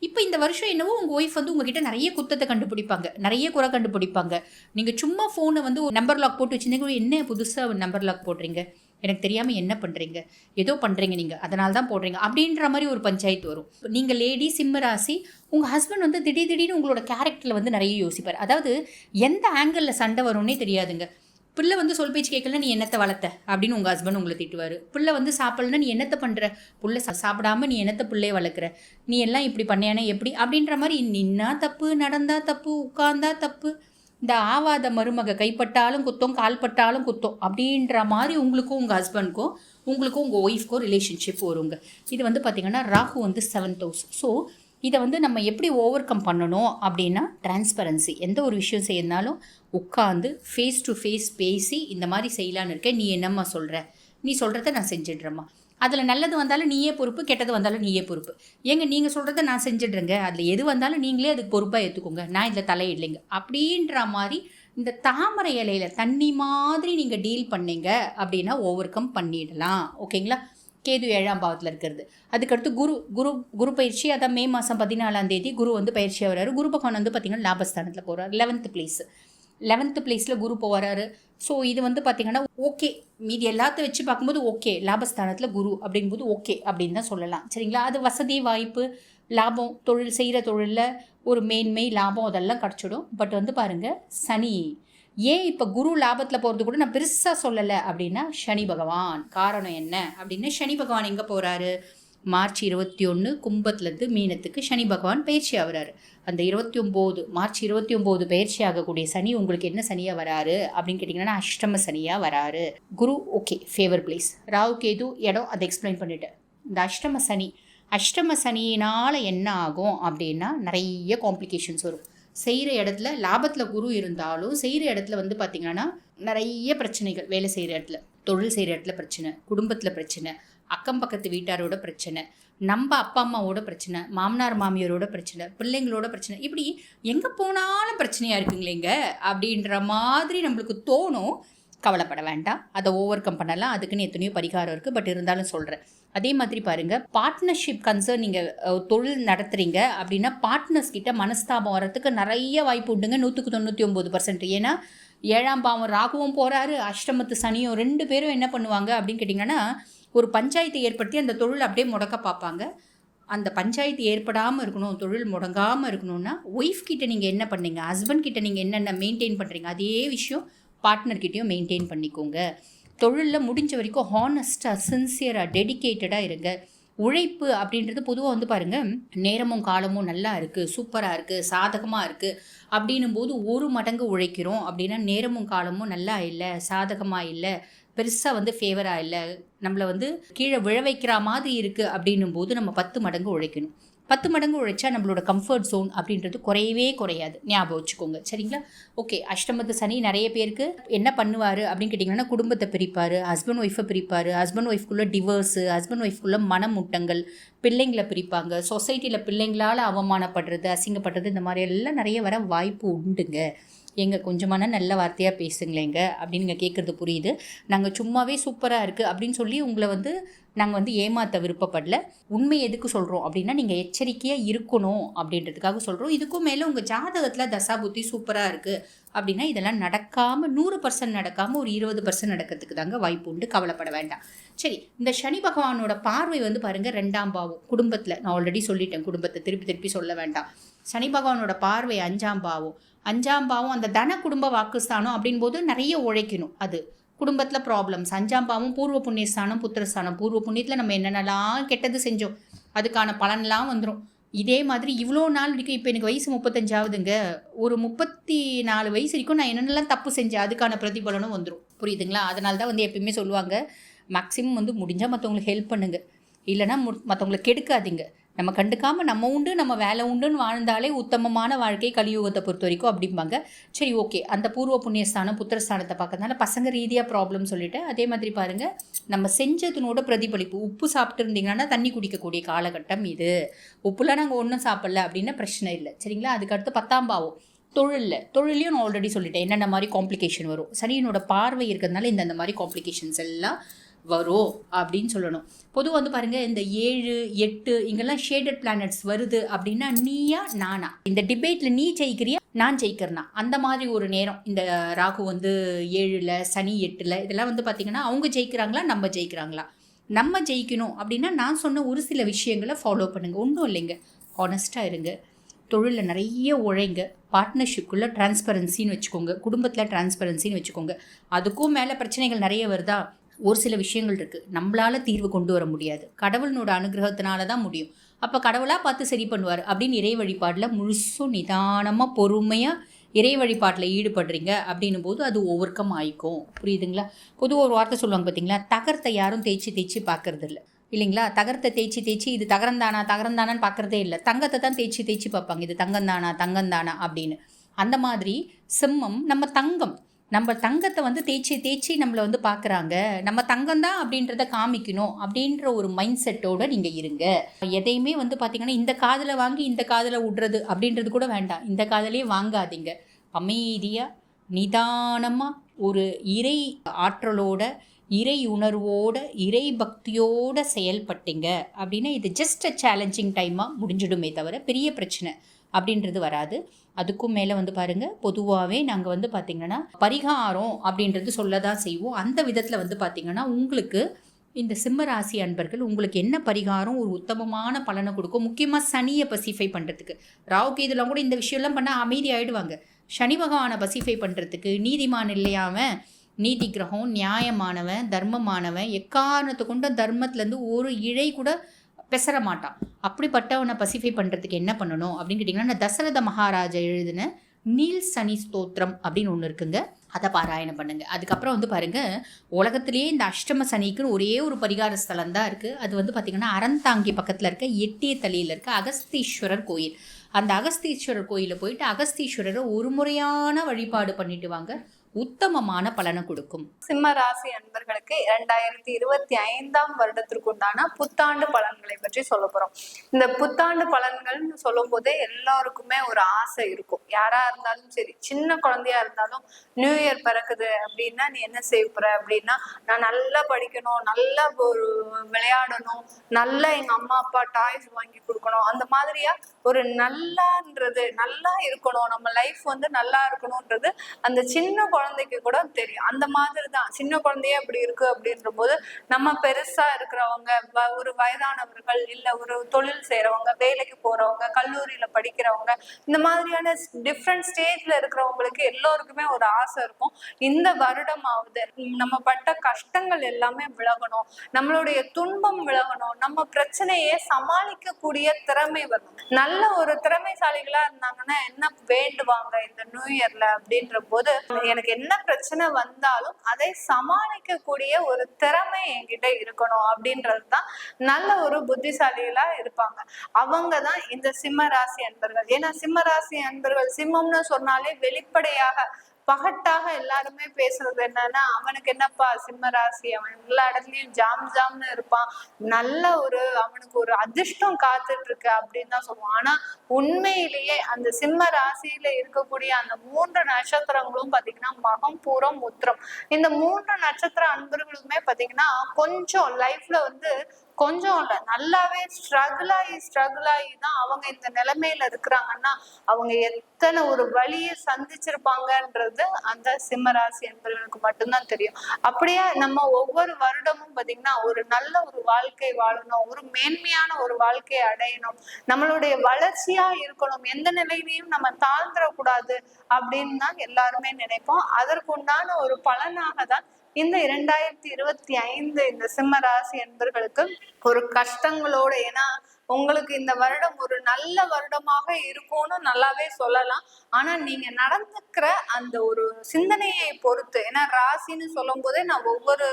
இப்போ இந்த வருஷம் என்னவோ உங்கள் ஒய்ஃப் வந்து உங்ககிட்ட நிறைய குத்தத்தை கண்டுபிடிப்பாங்க, நிறைய குறை கண்டுபிடிப்பாங்க. நீங்கள் சும்மா ஃபோனை வந்து நம்பர் லாக் போட்டு வச்சுருந்தீங்க, என்ன புதுசாக நம்பர் லாக் போடுறீங்க, எனக்கு தெரியாமல் என்ன பண்ணுறீங்க, ஏதோ பண்ணுறீங்க நீங்கள், அதனால தான் போடுறீங்க அப்படின்ற மாதிரி ஒரு பஞ்சாயத்து வரும். நீங்கள் லேடி சிம்ம ராசி, உங்கள் ஹஸ்பண்ட் வந்து திடீர்னு உங்களோட கேரக்டரில் வந்து நிறைய யோசிப்பார். அதாவது எந்த ஆங்கிளில் சண்டை வரும்னே தெரியாதுங்க. பிள்ளை வந்து சொல் பேச்சு கேட்கல, நீ என்னத்தை வளர்த்த அப்படின்னு உங்கள் ஹஸ்பண்ட் உங்களை திட்டுவார். பிள்ளை வந்து சாப்பிடலன்னா நீ என்னத்தை பண்ணுற, பிள்ளை சாப்பிடாம நீ என்னத்தை பிள்ளைய வளர்க்குற, நீ எல்லாம் இப்படி பண்ணியானே எப்படி அப்படின்ற மாதிரி, நின்னா தப்பு, நடந்தா தப்பு, உட்கார்ந்தா தப்பு, இந்த ஆவாத மருமக கைப்பட்டாலும் குத்தம், கால்பட்டாலும் குத்தம் அப்படின்ற மாதிரி உங்களுக்கும் உங்கள் ஹஸ்பண்ட்க்கும் உங்களுக்கும் உங்கள் ஒய்ஃப்க்கும் ரிலேஷன்ஷிப் வருங்க. இது வந்து பார்த்திங்கன்னா ராகு வந்து 7th house. ஸோ இதை வந்து நம்ம எப்படி ஓவர் கம் பண்ணணும் அப்படின்னா, டிரான்ஸ்பரன்சி. எந்த ஒரு விஷயம் செய்யணுனாலும் உட்காந்து ஃபேஸ் டு ஃபேஸ் பேசி இந்த மாதிரி செய்யலான்னு இருக்கேன், நீ என்னம்மா சொல்கிற, நீ சொல்கிறத நான் செஞ்சிடுறேம்மா, அதில் நல்லது வந்தாலும் நீயே பொறுப்பு, கெட்டது வந்தாலும் நீயே பொறுப்பு. ஏங்க நீங்கள் சொல்கிறத நான் செஞ்சிடுறேங்க, அதில் எது வந்தாலும் நீங்களே அதுக்கு பொறுப்பாக ஏற்றுக்கோங்க, நான் இதில் தலையிடலைங்க அப்படின்ற மாதிரி இந்த தாமரை இலையில் தண்ணி மாதிரி நீங்கள் டீல் பண்ணீங்க அப்படின்னா ஓவர் கம் பண்ணிடலாம், ஓகேங்களா. கேது 7ஆம் பாவத்தில் இருக்கிறது. அதுக்கடுத்து குரு பயிற்சி, அதான் மே மாதம் 14ஆம் தேதி குரு வந்து பயிற்சியாக வர்றாரு. குரு பகவான் வந்து பார்த்திங்கன்னா லாபஸ்தானத்தில் போகிறார், 11th பிளேஸில் குரு போகிறாரு. ஸோ இது வந்து பார்த்திங்கன்னா ஓகே, மீதி எல்லாத்தையும் வச்சு பார்க்கும்போது ஓகே, லாபஸ்தானத்தில் குரு அப்படிங்கும்போது ஓகே அப்படின்னு தான் சொல்லலாம். சரிங்களா? அது வசதி, வாய்ப்பு, லாபம், தொழில் செய்கிற தொழிலில் ஒரு மேன்மை, லாபம் அதெல்லாம் கிடச்சிடும். பட் வந்து பாருங்கள், சனி ஏன் இப்போ குரு லாபத்தில் போகிறது கூட நான் பெருசாக சொல்லலை அப்படின்னா, சனி பகவான். காரணம் என்ன அப்படின்னா, சனி பகவான் எங்கே போகிறாரு? மார்ச் 21 கும்பத்துலேருந்து மீனத்துக்கு சனி பகவான் பயிற்சி ஆகிறாரு. அந்த மார்ச் 29 பயிற்சி ஆகக்கூடிய சனி உங்களுக்கு என்ன சனியாக வராரு அப்படின்னு கேட்டிங்கன்னா, அஷ்டம சனியாக வராரு. Guru okay, favour place. Rahu Ketu இடம், அதை எக்ஸ்பிளைன் பண்ணிட்டேன். இந்த அஷ்டம சனியினால் என்ன ஆகும் அப்படின்னா, நிறைய காம்ப்ளிகேஷன்ஸ் வரும். செய்கிற இடத்துல லாபத்தில் குரு இருந்தாலும் செய்கிற இடத்துல வந்து பார்த்திங்கன்னா நிறைய பிரச்சனைகள். வேலை செய்கிற இடத்துல, தொழில் செய்கிற இடத்துல பிரச்சனை, குடும்பத்தில் பிரச்சனை, அக்கம் பக்கத்து வீட்டாரோட பிரச்சனை, நம்ம அப்பா அம்மாவோட பிரச்சனை, மாமனார் மாமியாரோட பிரச்சனை, பிள்ளைங்களோட பிரச்சனை, இப்படி எங்கே போனாலும் பிரச்சனையாக இருக்குங்களேங்க அப்படின்ற மாதிரி நம்மளுக்கு தோணும். கவலைப்பட வேண்டாம், அதை ஓவர் கம் பண்ணலாம். அதுக்குன்னு எத்தனையோ பரிகாரம் இருக்குது. பட் இருந்தாலும் சொல்கிறேன். அதே மாதிரி பாருங்கள், பார்ட்னர்ஷிப் கன்சர்ன் நீங்கள் தொழில் நடத்துகிறீங்க அப்படின்னா பார்ட்னர்ஸ் கிட்ட மனஸ்தாபம் வர்றதுக்கு நிறைய வாய்ப்பு உண்டுங்க. 99%. ஏன்னா 7ஆம் பாவம் ராகுவும் போகிறாரு, அஷ்டமத்து சனியும், 2 பேரும் என்ன பண்ணுவாங்க அப்படின்னு கேட்டிங்கன்னா, ஒரு பஞ்சாயத்தை ஏற்படுத்தி அந்த தொழில் அப்படியே முடக்க பார்ப்பாங்க. அந்த பஞ்சாயத்து ஏற்படாமல் இருக்கணும், தொழில் முடங்காமல் இருக்கணும்னா ஒய்ஃப் கிட்ட நீங்கள் என்ன பண்ணீங்க, ஹஸ்பண்ட் கிட்ட நீங்கள் என்னென்ன மெயின்டைன் பண்ணுறீங்க, அதே விஷயம் பார்ட்னர்கிட்டையும் மெயின்டைன் பண்ணிக்கோங்க. தொழிலில் முடிஞ்ச வரைக்கும் ஹானஸ்ட்டாக, சின்சியராக, டெடிக்கேட்டடாக இருங்க. உழைப்பு அப்படின்றது பொதுவாக வந்து பாருங்கள், நேரமும் காலமும் நல்லா இருக்குது, சூப்பராக இருக்குது, சாதகமாக இருக்குது அப்படின்னும் போது 1 மடங்கு உழைக்கிறோம் அப்படின்னா, நேரமும் காலமும் நல்லா இல்லை, சாதகமாக இல்லை, பெருசாக வந்து ஃபேவராக இல்லை, நம்மளை வந்து கீழே விழ வைக்கிற மாதிரி இருக்குது அப்படின்னும் போது நம்ம 10 மடங்கு உழைக்கணும். 10 மடங்கு உழைச்சா நம்மளோட கம்ஃபர்ட் ஜோன் அப்படின்றது குறையவே குறையாது. ஞாபகம் வச்சுக்கோங்க. சரிங்களா? ஓகே. அஷ்டமத்து சனி நிறைய பேருக்கு என்ன பண்ணுவார் அப்படின்னு கேட்டிங்கன்னா, குடும்பத்தை பிரிப்பார், ஹஸ்பண்ட் ஒய்ஃபை பிரிப்பார், ஹஸ்பண்ட் ஒய்ஃப்குள்ளே டிவோர்ஸு, ஹஸ்பண்ட் ஒய்ஃப்குள்ளே மனமுட்டங்கள், பிள்ளைங்களை பிரிப்பாங்க, சொசைட்டியில் பிள்ளைங்களால் அவமானப்படுறது, அசிங்கப்படுறது, இந்த மாதிரி எல்லாம் நிறைய வர வாய்ப்பு உண்டுங்க. கொஞ்சமான நல்ல வார்த்தையாக பேசுங்களேங்க அப்படின்னு நீங்கள் கேட்குறது புரியுது. நாங்கள் சும்மாவே சூப்பராக இருக்குது அப்படின்னு சொல்லி உங்களை வந்து நாங்கள் வந்து ஏமாற்ற விருப்பப்படல. உண்மை எதுக்கு சொல்கிறோம் அப்படின்னா, நீங்கள் எச்சரிக்கையாக இருக்கணும் அப்படின்றதுக்காக சொல்கிறோம். இதுக்கும் மேலே உங்கள் ஜாதகத்தில் தசாபுத்தி சூப்பராக இருக்குது அப்படின்னா இதெல்லாம் நடக்காமல் 100% நடக்காமல் ஒரு 20% நடக்கிறதுக்கு தாங்க வாய்ப்பு உண்டு. கவலைப்பட வேண்டாம். சரி, இந்த சனி பகவானோட பார்வை வந்து பாருங்கள் 2ஆம் பாவம் குடும்பத்தில். நான் ஆல்ரெடி சொல்லிட்டேன், குடும்பத்தை திருப்பி சொல்ல வேண்டாம். சனி பகவானோட பார்வை 5ஆம் பாவம் அந்த தன குடும்ப வாக்குஸ்தானம் அப்படின் போது நிறைய உழைக்கணும். அது குடும்பத்தில் ப்ராப்ளம்ஸ். 5ஆம் பாவம் பூர்வ புண்ணியஸ்தானம், புத்திரஸ்தானம். பூர்வ புண்ணியத்தில் நம்ம என்னென்னலாம் கெட்டது செஞ்சோம் அதுக்கான பலன்லாம் வந்துடும். இதே மாதிரி இவ்வளோ நாள் வரைக்கும், இப்போ எனக்கு வயசு 35 ஆகுதுங்க, ஒரு 34 வயசு வரைக்கும் நான் என்னென்னலாம் தப்பு செஞ்சேன் அதுக்கான பிரதிபலனும் வந்துடும். புரியுதுங்களா? அதனால தான் வந்து எப்பயுமே சொல்லுவாங்க, மேக்ஸிமம் வந்து முடிஞ்சால் மற்றவங்களுக்கு ஹெல்ப் பண்ணுங்கள், இல்லைனா மற்றவங்களை கெடுக்காதீங்க. நம்ம கண்டுக்காமல் நம்ம உண்டு நம்ம வேலை உண்டுன்னு வாழ்ந்தாலே உத்தமமான வாழ்க்கை கலியுகத்தை பொறுத்த வரைக்கும் அப்படிம்பாங்க. சரி, ஓகே. அந்த பூர்வ புண்ணியஸ்தானம், புத்திரஸ்தானத்தை பார்க்கறதுனால பசங்க ரீதியாக ப்ராப்ளம் சொல்லிவிட்டு, அதே மாதிரி பாருங்கள், நம்ம செஞ்சதுனோட பிரதிபலிப்பு. உப்பு சாப்பிட்டு இருந்தீங்கன்னா தண்ணி குடிக்கக்கூடிய காலகட்டம் இது. உப்புலாம் நாங்கள் ஒன்றும் சாப்பிடல அப்படின்னா பிரச்சனை இல்லை. சரிங்களா? அதுக்கடுத்து 10ஆம் பாவம் தொழிலையும் நான் ஆல்ரெடி சொல்லிட்டேன் என்னென்ன மாதிரி காம்ப்ளிகேஷன் வரும். சனியினோட பார்வை இருக்கிறதுனால இந்த மாதிரி காம்ப்ளிகேஷன்ஸ் எல்லாம் வரும் அப்படின்னு சொல்லணும். பொதுவாக வந்து பாருங்கள், இந்த 7, 8 இங்கெல்லாம் ஷேடட் பிளானட்ஸ் வருது அப்படின்னா நீயா நானா, இந்த டிபேட்டில் நீ ஜெயிக்கிறியா நான் ஜெயிக்கிறனா, அந்த மாதிரி ஒரு நேரம். இந்த ராகு வந்து 7ல், சனி 8ல், இதெல்லாம் வந்து பார்த்திங்கன்னா அவங்க ஜெயிக்கிறாங்களா நம்ம ஜெயிக்கிறாங்களா. நம்ம ஜெயிக்கணும் அப்படின்னா நான் சொன்ன ஒரு சில விஷயங்களை ஃபாலோ பண்ணுங்கள். ஒன்றும் இல்லைங்க, ஹானஸ்ட்டாக இருங்க, தொழிலில் நிறைய உழைங்க, பார்ட்னர்ஷிப்புக்குள்ளே டிரான்ஸ்பரன்சின்னு வச்சுக்கோங்க, குடும்பத்தில் டிரான்ஸ்பரன்சின்னு வச்சுக்கோங்க. அதுக்கும் மேலே பிரச்சனைகள் நிறைய வருதா, ஒரு சில விஷயங்கள் இருக்குது, நம்மளால் தீர்வு கொண்டு வர முடியாது, கடவுளனோட அனுகிரகத்தினால தான் முடியும். அப்போ கடவுளாக பார்த்து சரி பண்ணுவார் அப்படின்னு இறை வழிபாட்டில் முழுசும் நிதானமாக பொறுமையாக இறை வழிபாட்டில் ஈடுபடுறீங்க அப்படின்னும் போது அது ஓவர்கம் ஆகிக்கும். புரியுதுங்களா? பொதுவாக ஒரு வார்த்தை சொல்லுவாங்க பார்த்தீங்களா, தகரத்தை யாரும் தேய்ச்சி பார்க்கறது இல்லை இல்லைங்களா. தகரத்தை தேய்ச்சி இது தகரந்தானான்னு பார்க்குறதே இல்லை. தங்கத்தை தான் தேய்ச்சி பார்ப்பாங்க, இது தங்கந்தானா அப்படின்னு. அந்த மாதிரி சிம்மம் நம்ம தங்கத்தை வந்து தேய்ச்சி நம்மளை வந்து பார்க்குறாங்க, நம்ம தங்கம்தான் அப்படின்றத காமிக்கணும் அப்படின்ற ஒரு மைண்ட் செட்டோடு நீங்கள் இருங்க. எதையுமே வந்து பார்த்திங்கன்னா இந்த காதில் வாங்கி இந்த காதில் விடுறது அப்படின்றது கூட வேண்டாம். இந்த காதலே வாங்காதீங்க. அமைதியாக நிதானமாக ஒரு இறை ஆற்றலோட இறை உணர்வோட இறை பக்தியோட செயல்பட்டீங்க அப்படின்னா இது ஜஸ்ட் அ சேலஞ்சிங் டைமாக முடிஞ்சிடுமே தவிர பெரிய பிரச்சனை அப்படின்றது வராது. அதுக்கும் மேலே வந்து பாருங்கள், பொதுவாகவே நாங்கள் வந்து பார்த்திங்கன்னா பரிகாரம் அப்படின்றது சொல்ல தான் செய்வோம். அந்த விதத்தில் வந்து பார்த்திங்கன்னா உங்களுக்கு இந்த சிம்ம ராசி அன்பர்கள் உங்களுக்கு என்ன பரிகாரம் ஒரு உத்தமமான பலனை கொடுக்கும். முக்கியமாக சனியை பசிஃபை பண்ணுறதுக்கு, ராவுக்கு இதெல்லாம் கூட இந்த விஷயம்லாம் பண்ணால் அமைதி ஆகிடுவாங்க. சனி பகவானை பசிஃபை பண்ணுறதுக்கு, நீதிமான் இல்லையாவன், நீதி கிரகம், நியாயமானவன், தர்மமானவன், எக்காரணத்தை கொண்ட தர்மத்துலேருந்து ஒரு இழை கூட பெசர மாட்டான். அப்படிப்பட்டவனை பசிஃபை பண்ணுறதுக்கு என்ன பண்ணணும் அப்படின்னு கேட்டிங்கன்னா, தசரத மகாராஜா எழுதின நீல் சனி ஸ்தோத்திரம் அப்படின்னு ஒன்று இருக்குங்க, அதை பாராயணம் பண்ணுங்க. அதுக்கப்புறம் வந்து பாருங்க, உலகத்திலேயே இந்த அஷ்டம சனிக்குன்னு ஒரே ஒரு பரிகார ஸ்தலம் தான் இருக்குது. அது வந்து பார்த்திங்கன்னா அறந்தாங்கி பக்கத்தில் இருக்க எட்டிய தலையில் இருக்க அகஸ்தீஸ்வரர் கோயில். அந்த அகஸ்தீஸ்வரர் கோயிலில் போயிட்டு அகஸ்தீஸ்வரரை ஒரு முறையான வழிபாடு பண்ணிட்டு வாங்க, உத்தமமான பலனை கொடுக்கும். சிம்ம ராசி அன்பர்களுக்கு 2025 வருடத்திற்கு உண்டான புத்தாண்டு பலன்களை பற்றி சொல்ல போறோம். இந்த புத்தாண்டு பலன்கள்னு சொல்லும் போதே எல்லாருக்குமே ஒரு ஆசை இருக்கும். யாரா இருந்தாலும் சரி, சின்ன குழந்தையா இருந்தாலும் நியூ இயர் பிறக்குது அப்படின்னா நீ என்ன செய்ய போற அப்படின்னா, நான் நல்லா படிக்கணும், நல்லா ஒரு விளையாடணும், நல்லா எங்க அம்மா அப்பா டாய்ஸ் வாங்கி கொடுக்கணும், அந்த மாதிரியா ஒரு நல்லா இருக்கணும், நம்ம லைஃப் வந்து நல்லா இருக்கணும்ன்றது அந்த சின்ன குழந்தைக்கு கூட தெரியும். அந்த மாதிரி தான் சின்ன குழந்தையே அப்படி இருக்கு அப்படின்ற போது, நம்ம பெருசா இருக்கிறவங்க, ஒரு வயதானவர்கள், இல்ல ஒரு தொழில் செய்யறவங்க, வேலைக்கு போறவங்க, கல்லூரியில படிக்கிறவங்க, இந்த மாதிரியான டிஃப்ரெண்ட் ஸ்டேஜ்ல இருக்கிறவங்களுக்கு எல்லோருக்குமே ஒரு ஆசை இருக்கும். இந்த வருடமாவது நம்ம பட்ட கஷ்டங்கள் எல்லாமே விலகணும், நம்மளுடைய துன்பம் விலகணும், நம்ம பிரச்சனையை சமாளிக்க கூடிய திறமை வரணும். நல்ல ஒரு திறமைசாலிகளா இருந்தாங்கன்னா என்ன வேண்டுவாங்க இந்த நியூ இயர்ல அப்படின்ற போது, எனக்கு என்ன பிரச்சனை வந்தாலும் அதை சமாளிக்க கூடிய ஒரு திறமை என்கிட்ட இருக்கணும் அப்படின்றதுதான் நல்ல ஒரு புத்திசாலிகளா இருப்பாங்க. அவங்கதான் இந்த சிம்ம ராசி அன்பர்கள். ஏன்னா சிம்ம ராசி அன்பர்கள், சிம்மம்னு சொன்னாலே வெளிப்படையாக பகட்டாக எல்லாருமே பேசுறது என்னன்னா, அவனுக்கு என்னப்பா சிம்ம ராசி, அவன் எல்லா இடத்துலயும் ஜாம்னு இருப்பான், நல்ல ஒரு அவனுக்கு ஒரு அதிர்ஷ்டம் காத்துட்டு இருக்கு அப்படின்னு தான் சொல்லுவான். ஆனா உண்மையிலேயே அந்த சிம்ம ராசியில இருக்கக்கூடிய அந்த 3 நட்சத்திரங்களும் பாத்தீங்கன்னா மகம், பூரம், உத்திரம், இந்த 3 நட்சத்திர அன்பர்களுமே பாத்தீங்கன்னா கொஞ்சம் லைஃப்ல வந்து கொஞ்சம் இல்ல நல்லாவே ஸ்ட்ரகிள் ஆகி தான் அவங்க இந்த நிலைமையில இருக்கிறாங்கன்னா அவங்க எத்தனை ஒரு வழியை சந்திச்சிருப்பாங்கன்றது அந்த சிம்மராசி என்பவர்களுக்கு மட்டும்தான் தெரியும். அப்படியே நம்ம ஒவ்வொரு வருடமும் பாத்தீங்கன்னா ஒரு நல்ல ஒரு வாழ்க்கை வாழணும், ஒரு மேன்மையான ஒரு வாழ்க்கையை அடையணும், நம்மளுடைய வளர்ச்சியா இருக்கணும், எந்த நிலையிலையும் நம்ம தாழ்ந்துடக்கூடாது அப்படின்னு தான் எல்லாருமே நினைப்போம். அதற்குண்டான ஒரு பலனாக தான் இந்த 2025 இந்த சிம்ம ராசி என்பர்களுக்கு ஒரு கஷ்டங்களோட, ஏன்னா உங்களுக்கு இந்த வருடம் ஒரு நல்ல வருடமாக இருக்கும்னு நல்லாவே சொல்லலாம். ஆனா நீங்க நடந்துக்கிற அந்த ஒரு சிந்தனையை பொறுத்து, ஏன்னா ராசின்னு சொல்லும் போதே நான் ஒவ்வொரு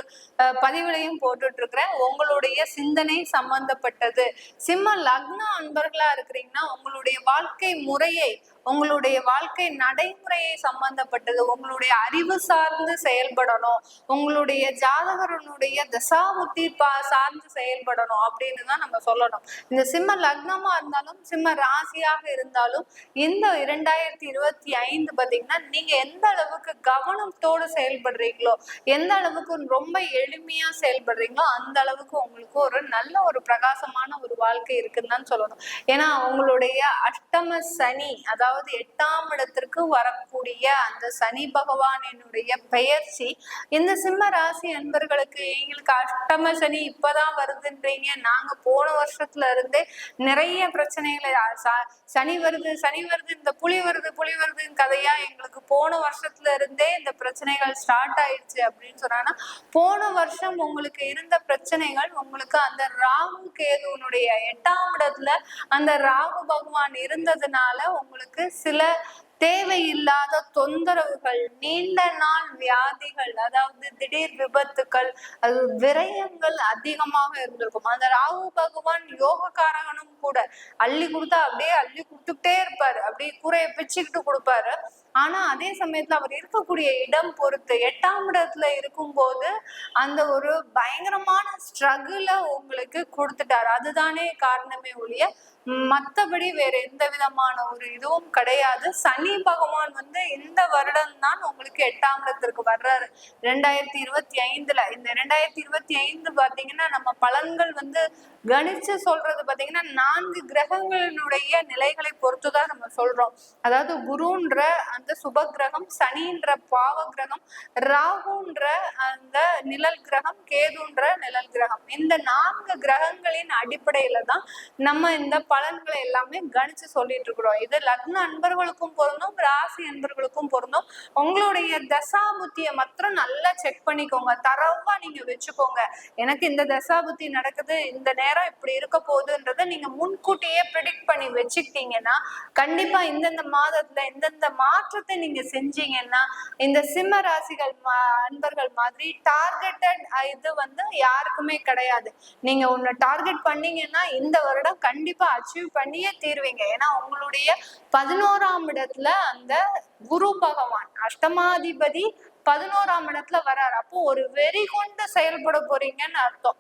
பதிவுலையும் போட்டுட்டு இருக்கிறேன், உங்களுடைய சிந்தனை சம்பந்தப்பட்டது. சிம்ம லக்ன அன்பர்களா இருக்கிறீங்கன்னா உங்களுடைய வாழ்க்கை முறையை, உங்களுடைய வாழ்க்கை நடைமுறையை சம்பந்தப்பட்டது, உங்களுடைய அறிவு சார்ந்து செயல்படணும், உங்களுடைய ஜாதகரனுடைய தசாபுத்தி சார்ந்து செயல்படணும் அப்படின்னு தான் நம்ம சொல்லணும். இந்த சிம்ம லக்னமா இருந்தாலும் சிம்ம ராசியாக இருந்தாலும் இந்த 2025 பாத்தீங்கன்னா நீங்க எந்த அளவுக்கு கவனத்தோடு செயல்படுறீங்களோ, எந்த அளவுக்கு ரொம்ப எளிமையா செயல்படுறீங்களோ அந்த அளவுக்கு உங்களுக்கு ஒரு நல்ல ஒரு பிரகாசமான ஒரு வாழ்க்கை இருக்குன்னு தான் சொல்லணும். ஏன்னா உங்களுடைய அஷ்டம சனி, அதாவது 8ஆம் இடத்திற்கு வரக்கூடிய அந்த சனி பகவானினுடைய பெயர்ச்சி இந்த சிம்ம ராசி அன்பர்களுக்கு, எங்களுக்கு அஷ்டம சனி இப்பதான் வருதுன்றீங்க, நாங்க போன வருஷத்துல இருந்தே நிறைய பிரச்சனைகளை சனி வருது இந்த புலி வருதுன்னு கதையா எங்களுக்கு போன வருஷத்துல இருந்தே இந்த பிரச்சனைகள் ஸ்டார்ட் ஆயிடுச்சு அப்படின்னு சொன்னா, போன வருஷம் உங்களுக்கு இருந்த பிரச்சனைகள் உங்களுக்கு அந்த ராகு கேதுனுடைய 8ஆம் இடத்துல அந்த ராகு பகவான் இருந்ததுனால உங்களுக்கு சில தேவையில்லாத தொந்தரவுகள், நீண்ட நாள் வியாதிகள், அதாவது திடீர் விபத்துக்கள், அது விரயங்கள் அதிகமாக இருந்திருக்கும். அந்த ராகு பகவான் யோகக்காரகனும் கூட, அள்ளி கொடுத்தா அப்படியே அள்ளி கொடுத்துட்டே இருப்பாரு, அப்படியே கூரையை பிச்சுக்கிட்டு கொடுப்பாரு. ஆனா அதே சமயத்துல அவர் இருக்கக்கூடிய இடம் பொறுத்து 8ஆம் இடத்துல இருக்கும்போது அந்த ஒரு பயங்கரமான ஸ்ட்ரகிள உங்களுக்கு கொடுத்துட்டாரு. அதுதானே காரணமே ஒழிய மத்தபடி வேற எந்த விதமான ஒரு இதுவும் கிடையாது. சனி பகவான் வந்து இந்த வருடம் தான் உங்களுக்கு 8ஆம் இடத்திற்கு வர்றாரு 2025. இந்த 2025 பாத்தீங்கன்னா நம்ம பலன்கள் வந்து கணிச்சு சொல்றது பாத்தீங்கன்னா 4 கிரகங்களினுடைய நிலைகளை பொறுத்துதான் நம்ம சொல்றோம். அதாவது குருன்ற அந்த சுப கிரகம், சனின்ற பாவ கிரகம், ராகுன்ற அந்த நிழல் கிரகம், கேதுன்ற நிழல் கிரகம், இந்த 4 கிரகங்களின் அடிப்படையில தான் நம்ம இந்த பலன்களை எல்லாமே கணிச்சு சொல்லிட்டு இருக்கிறோம். இது லக்ன அன்பர்களுக்கும் பொருந்தும், ராசி அன்பர்களுக்கும் பொருந்தும். உங்களுடைய தசாபுத்தியை மாத்திரம் நல்லா செக் பண்ணிக்கோங்க, தரவா நீங்க வச்சுக்கோங்க. எனக்கு இந்த தசாபுத்தி நடக்குது, இந்த நேரம் இப்படி இருக்க போகுதுன்றத நீங்க முன்கூட்டியே ப்ரிடிக்ட் பண்ணி வச்சுக்கிட்டீங்கன்னா கண்டிப்பா இந்தந்த மாதத்துல இந்தந்த மாற்றத்தை நீங்க செஞ்சீங்கன்னா இந்த சிம்ம ராசிகள் அன்பர்கள் மாதிரி டார்கெட்டட் இது வந்து யாருக்குமே கிடையாது. நீங்க ஒன்னு டார்கெட் பண்ணீங்கன்னா இந்த வருடம் கண்டிப்பா அச்சீவ் பண்ணியே தீர்வீங்க. ஏன்னா உங்களுடைய 11ஆம் இடத்துல அந்த குரு பகவான் அஷ்டமாதிபதி 11ஆம் இடத்துல வர்றாரு. அப்போ ஒரு வெறி கொண்டு செயல்பட போறீங்கன்னு அர்த்தம்.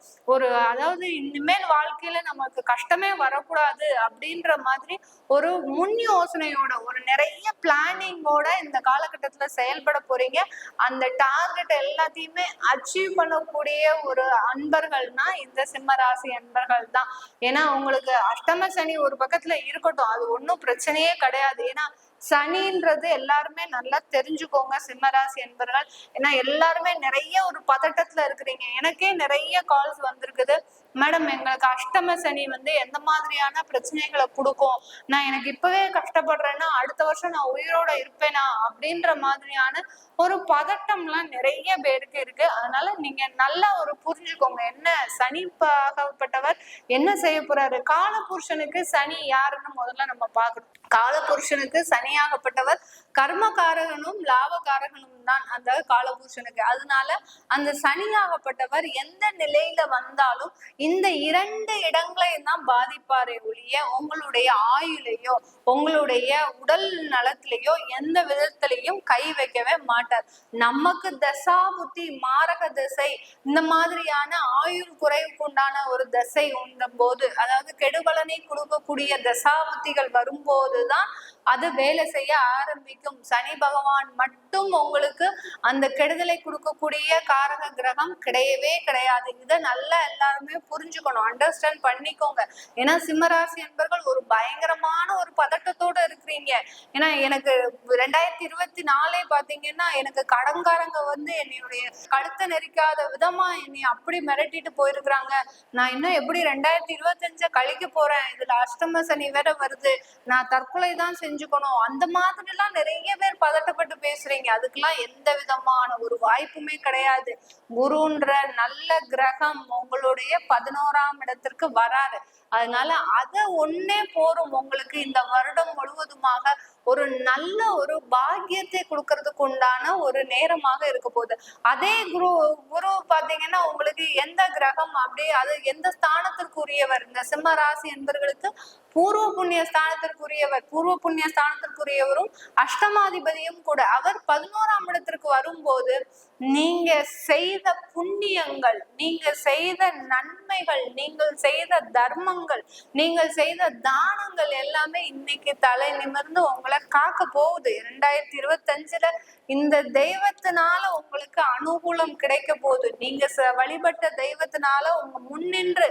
அதாவது இனிமேல் வாழ்க்கையில நமக்கு கஷ்டமே வரக்கூடாது அப்படின்ற மாதிரி ஒரு முன் யோசனையோட, ஒரு நிறைய பிளானிங்கோட இந்த காலகட்டத்துல செயல்பட போறீங்க. அந்த டார்கெட் எல்லாத்தையுமே அச்சீவ் பண்ணக்கூடிய ஒரு அன்பர்கள்னா இந்த சிம்ம ராசி அன்பர்கள் தான். ஏன்னா உங்களுக்கு அஷ்டம சனி ஒரு பக்கத்துல இருக்கட்டும், அது ஒன்றும் பிரச்சனையே கிடையாது. ஏன்னா சனின்றது எல்லாருமே நல்லா தெரிஞ்சுக்கோங்க சிம்மராசி என்பர்கள். ஏன்னா எல்லாருமே நிறைய ஒரு பதட்டத்துல இருக்கிறீங்க. எனக்கே நிறைய கால்ஸ் வந்திருக்குது, மேடம் எங்களுக்கு அஷ்டம சனி வந்து எந்த மாதிரியான பிரச்சனைகளை கொடுக்கும், நான் எனக்கு இப்பவே கஷ்டப்படுறேன்னா அடுத்த வருஷம் நான் உயிரோட இருப்பேனா அப்படின்ற மாதிரியான ஒரு பதட்டம்லாம் நிறைய பேருக்கு இருக்கு. அதனால நீங்க நல்லா ஒரு புரிஞ்சுக்கோங்க, என்ன சனி ஆகப்பட்டவர் என்ன செய்ய போறாரு. காலபுருஷனுக்கு சனி யாருன்னு முதல்ல நம்ம பார்க்கணும். காலபுருஷனுக்கு சனியாகப்பட்டவர் கர்மகாரகனும் லாபகாரகனும் தான் அந்த காலபுருஷனுக்கு. அதனால அந்த சனியாகப்பட்டவர் எந்த நிலையில வந்தாலும் இந்த 2 இடங்களையும் தான் பாதிப்பாரே ஒழிய உங்களுடைய ஆயுளையோ உங்களுடைய உடல் நலத்திலேயோ எந்த விதத்திலையும் கை வைக்கவே மாட்டார். நமக்கு தசா புத்தி மாரக திசை இந்த மாதிரியான ஆயுள் குறைவுக்கு உண்டான ஒரு திசை உண்ட போது, அதாவது கெடுபலனை கொடுக்கக்கூடிய தசாபுத்திகள் வரும்போதுதான் அது வேலை செய்ய ஆரம்பிக்கும். சனி பகவான் மட்டும் உங்களுக்கு அந்த கெடுதலை கொடுக்கக்கூடிய காரக கிரகம் கிடையவே கிடையாது. இதை நல்லா எல்லாருமே புரிஞ்சுக்கணும், அண்டர்ஸ்டாண்ட் பண்ணிக்கோங்க. ஏன்னா சிம்மராசி என்பர்கள் ஒரு பயங்கரமான ஒரு பதட்டத்தோட இருக்கிறீங்க. ஏன்னா எனக்கு 2024 பாத்தீங்கன்னா எனக்கு கடன்காரங்க வந்து என்னுடைய கழுத்தை நெரிக்காத விதமா என்னை அப்படி மிரட்டிட்டு போயிருக்கிறாங்க. நான் இன்னும் எப்படி 2025 கழிக்க போறேன், இதுல அஷ்டம சனி வேற வருது, நான் தற்கொலை தான் செஞ்சுக்கணும், அந்த மாதிரி எல்லாம் நிறைய பேர் பதட்டப்பட்டு பேசுறீங்க. அதுக்கெல்லாம் எந்த விதமான ஒரு வாய்ப்புமே கிடையாது. குருன்ற நல்ல கிரகம் உங்களுடைய 11ஆம் இடத்திற்கு வராரு. அதனால அத ஒன்னே போரும் உங்களுக்கு இந்த வருடம் முழுவதுமாக ஒரு நல்ல ஒரு பாக்கியத்தை கொடுக்கறதுக்கு உண்டான ஒரு நேரமாக இருக்க போகுது. அதே குரு பாத்தீங்கன்னா உங்களுக்கு எந்த கிரகம் அப்படி அது எந்த ஸ்தானத்திற்குரியவர், இந்த சிம்ம ராசி என்பவர்களுக்கு பூர்வ புண்ணிய ஸ்தானத்திற்குரியவர், பூர்வ புண்ணிய ஸ்தானத்திற்குரியவரும் அஷ்டமாதிபதியும் கூட. அவர் 11ஆம் இடத்திற்கு வரும்போது நீங்க செய்த புண்ணியங்கள், நீங்க செய்த நன்மைகள், நீங்கள் செய்த தர்மங்கள், நீங்கள் செய்த தானங்கள் எல்லாமே இன்னைக்கு தலை நிமிர்ந்து உங்களை காக்க போகுது. 2025 இந்த தெய்வத்தினால உங்களுக்கு அனுகூலம் கிடைக்க போகுது. நீங்க வழிபட்ட தெய்வத்தினால உங்க முன்னின்று,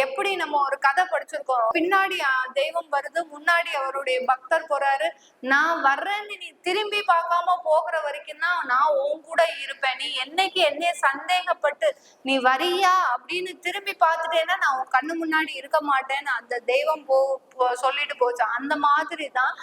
எப்படி நம்ம ஒரு கதை படிச்சிருக்கோம், பின்னாடி தெய்வம் வருது, முன்னாடி அவருடைய பக்தர் போறாரு, நான் வர்றேன்னு நீ திரும்பி பார்க்காம போகிற வரைக்கும் தான் நான் உன் கூட இருப்பேன், நீ என்னைக்கு என்னைய சந்தேகப்பட்டு நீ வரியா அப்படின்னு திரும்பி பார்த்துட்டேன்னா நான் உன் கண்ணு முன்னாடி இருக்க மாட்டேன்னு அந்த தெய்வம் சொல்லிட்டு போச்சு. அந்த மாதிரிதான்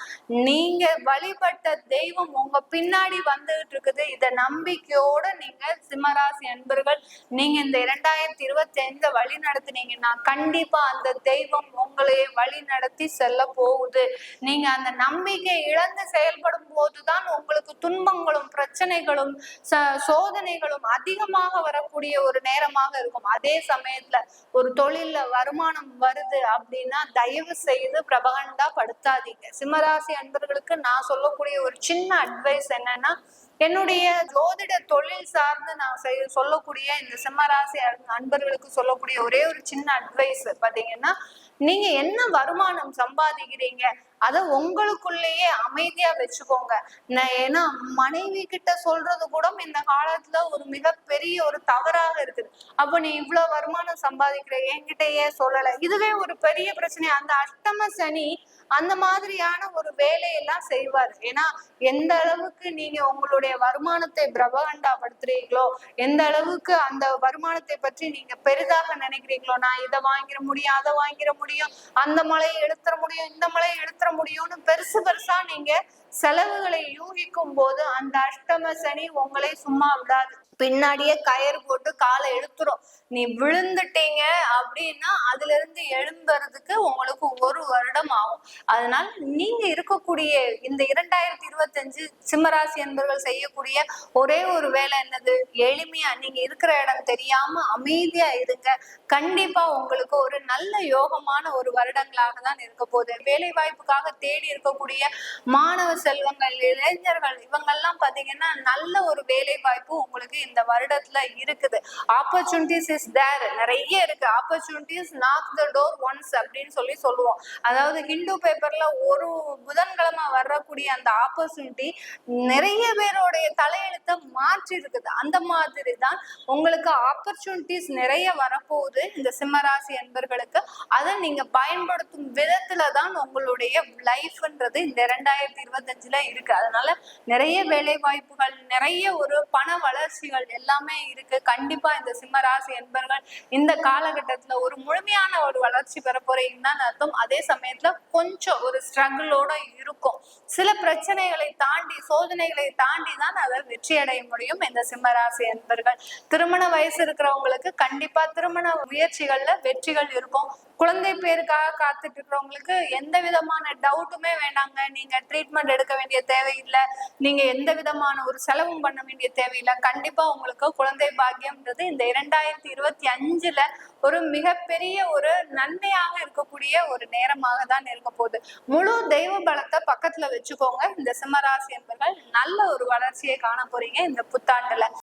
நீங்க வழிபட்ட தெய்வம் உங்க பின்னாடி வந்துகிட்டு இருக்குது. இத நம்பிக்கையோட நீங்க சிம்மராசி அன்பர்கள் நீங்க இந்த 2025 வழி நடத்தினீங்கன்னா கண்டிப்பா அந்த தெய்வம் உங்களை வழி நடத்தி செல்ல போகுது. நீங்க அந்த நம்பிக்கை இழந்து செயல்படும் போதுதான் உங்களுக்கு துன்பங்களும் பிரச்சனைகளும் சோதனைகளும் அதிகமாக வரக்கூடிய ஒரு நேரமாக இருக்கும். அதே சமயத்துல ஒரு தொழில்ல வருமானம் வருது அப்படின்னா தயவு செய்து பிரபகண்டா படுத்தாதீங்க. சிம்மராசி அன்பர்கள் அன்பர்களுக்கு நான் சொல்லக்கூடிய ஒரு சின்ன அட்வைஸ் என்னன்னா, என்னுடைய ஜோதிட தொழில் சார்ந்து நான் சொல்லக்கூடிய இந்த சிம்மராசி அன்பர்களுக்கு சொல்லக்கூடிய ஒரே ஒரு சின்ன அட்வைஸ் பாத்தீங்கன்னா, நீங்க என்ன வருமானம் சம்பாதிக்கிறீங்க அத உங்களுக்குள்ளேயே அமைதியா வச்சுக்கோங்க. ஏன்னா மனைவி கிட்ட சொல்றது கூட இந்த காலத்துல ஒரு மிகப்பெரிய ஒரு தவறாக இருக்குது. அப்ப நீ இவ்வளவு வருமானம் சம்பாதிக்கிற, என்கிட்ட ஏன் சொல்லல? இதுவே ஒரு பெரிய பிரச்சனை. அந்த அஷ்டம சனி அந்த மாதிரியான ஒரு வேலையெல்லாம் செய்வாரு. ஏன்னா எந்த அளவுக்கு நீங்க உங்களுடைய வருமானத்தை பிரபகண்டாப்படுத்துறீங்களோ, எந்த அளவுக்கு அந்த வருமானத்தை பற்றி நீங்க பெரிதாக நினைக்கிறீங்களோ, நான் இதை வாங்கிட முடியும், அதை வாங்கிட முடியும், அந்த மலையை எடுத்துட முடியும், இந்த மலையை எடுத்துட முடியும்னு பெருசு பெருசா நீங்க செலவுகளை யூகிக்கும் போது அந்த அஷ்டம சனி உங்களை சும்மா விடாது. பின்னாடியே கயிறு போட்டு காலை எடுத்துரும். நீ விழுந்துட்டீங்க அப்படின்னா அதுல இருந்து எழும்புறதுக்கு உங்களுக்கு 1 வருடம் ஆகும். அதனால நீங்க இருக்கக்கூடிய இந்த 2025 சிம்மராசி என்பவர்கள் செய்யக்கூடிய ஒரே ஒரு வேலை என்னது? எளிமையா நீங்க இருக்கிற இடம் தெரியாம அமைதியா இருங்க. கண்டிப்பா உங்களுக்கு ஒரு நல்ல யோகமான ஒரு வருடங்களாக தான் இருக்க போகுது. வேலை வாய்ப்புக்காக தேடி இருக்கக்கூடிய மாணவ செல்வங்கள், இளைஞர்கள் இவங்கெல்லாம் பாத்தீங்கன்னா நல்ல ஒரு வேலை வாய்ப்பு உங்களுக்கு இந்த வருடத்துல இருக்குது. ஆப்பர்ச்சுனிட்டிஸ் இஸ் தேர், நிறைய இருக்கு. Opportunities knock the door once அப்படின்னு சொல்லுவோம். அதாவது ஹிந்து பேப்பர்ல ஒரு புதன்கிழமை வரக்கூடிய அந்த ஆப்பர்ச்சுனிட்டி நிறைய பேருடைய தலையெழுத்தை மாற்றி இருக்குது. அந்த மாதிரி தான் உங்களுக்கு ஆப்பர்ச்சுனிட்டிஸ் நிறைய வரப்போகுது இந்த சிம்மராசி என்பர்களுக்கு. அதை நீங்க பயன்படுத்தும் விதத்துல தான் உங்களுடைய லைஃப்ன்றது இந்த 2025ல இருக்கு. அதனால நிறைய வேலை வாய்ப்புகள், நிறைய ஒரு பண வளர்ச்சிகள் எல்லாமே இருக்கு. கண்டிப்பா இந்த சிம்மராசி என்பர்கள் இந்த காலகட்டத்துல ஒரு முழுமையான ஒரு வளர்ச்சி பெற போறீங்கன்னு தான் அர்த்தம். அதே சமயத்துல கொஞ்சம் ஒரு ஸ்ட்ரகிளோட இருக்கும். சில பிரச்சனைகளை தாண்டி, சோதனைகளை தாண்டி தான் அதை வெற்றி அடைய முடியும் இந்த சிம்மராசி என்பர்கள். திருமண வயசு இருக்கிறவங்களுக்கு கண்டிப்பா திருமண முயற்சிகள்ல வெற்றிகள் இருக்கும். குழந்தை பேருக்காக காத்துட்டு இருக்கிறவங்களுக்கு எந்த விதமான டவுட்டுமே வேண்டாங்க. நீங்க ட்ரீட்மெண்ட் எடுக்க வேண்டிய தேவையில்லை, நீங்க எந்த விதமான ஒரு செலவும் பண்ண வேண்டிய தேவையில்லை. கண்டிப்பா உங்களுக்கு குழந்தை பாக்கியம்ன்றது இந்த 2025ல ஒரு மிகப்பெரிய ஒரு நன்மையாக இருக்கக்கூடிய ஒரு நேரமாக தான் இருக்க போகுது. முழு தெய்வ பலத்தை பக்கத்துல வச்சுக்கோங்க. இந்த சிம்மராசி என்பர்கள் நல்ல ஒரு வளர்ச்சியை காண போறீங்க இந்த புத்தாண்டுல.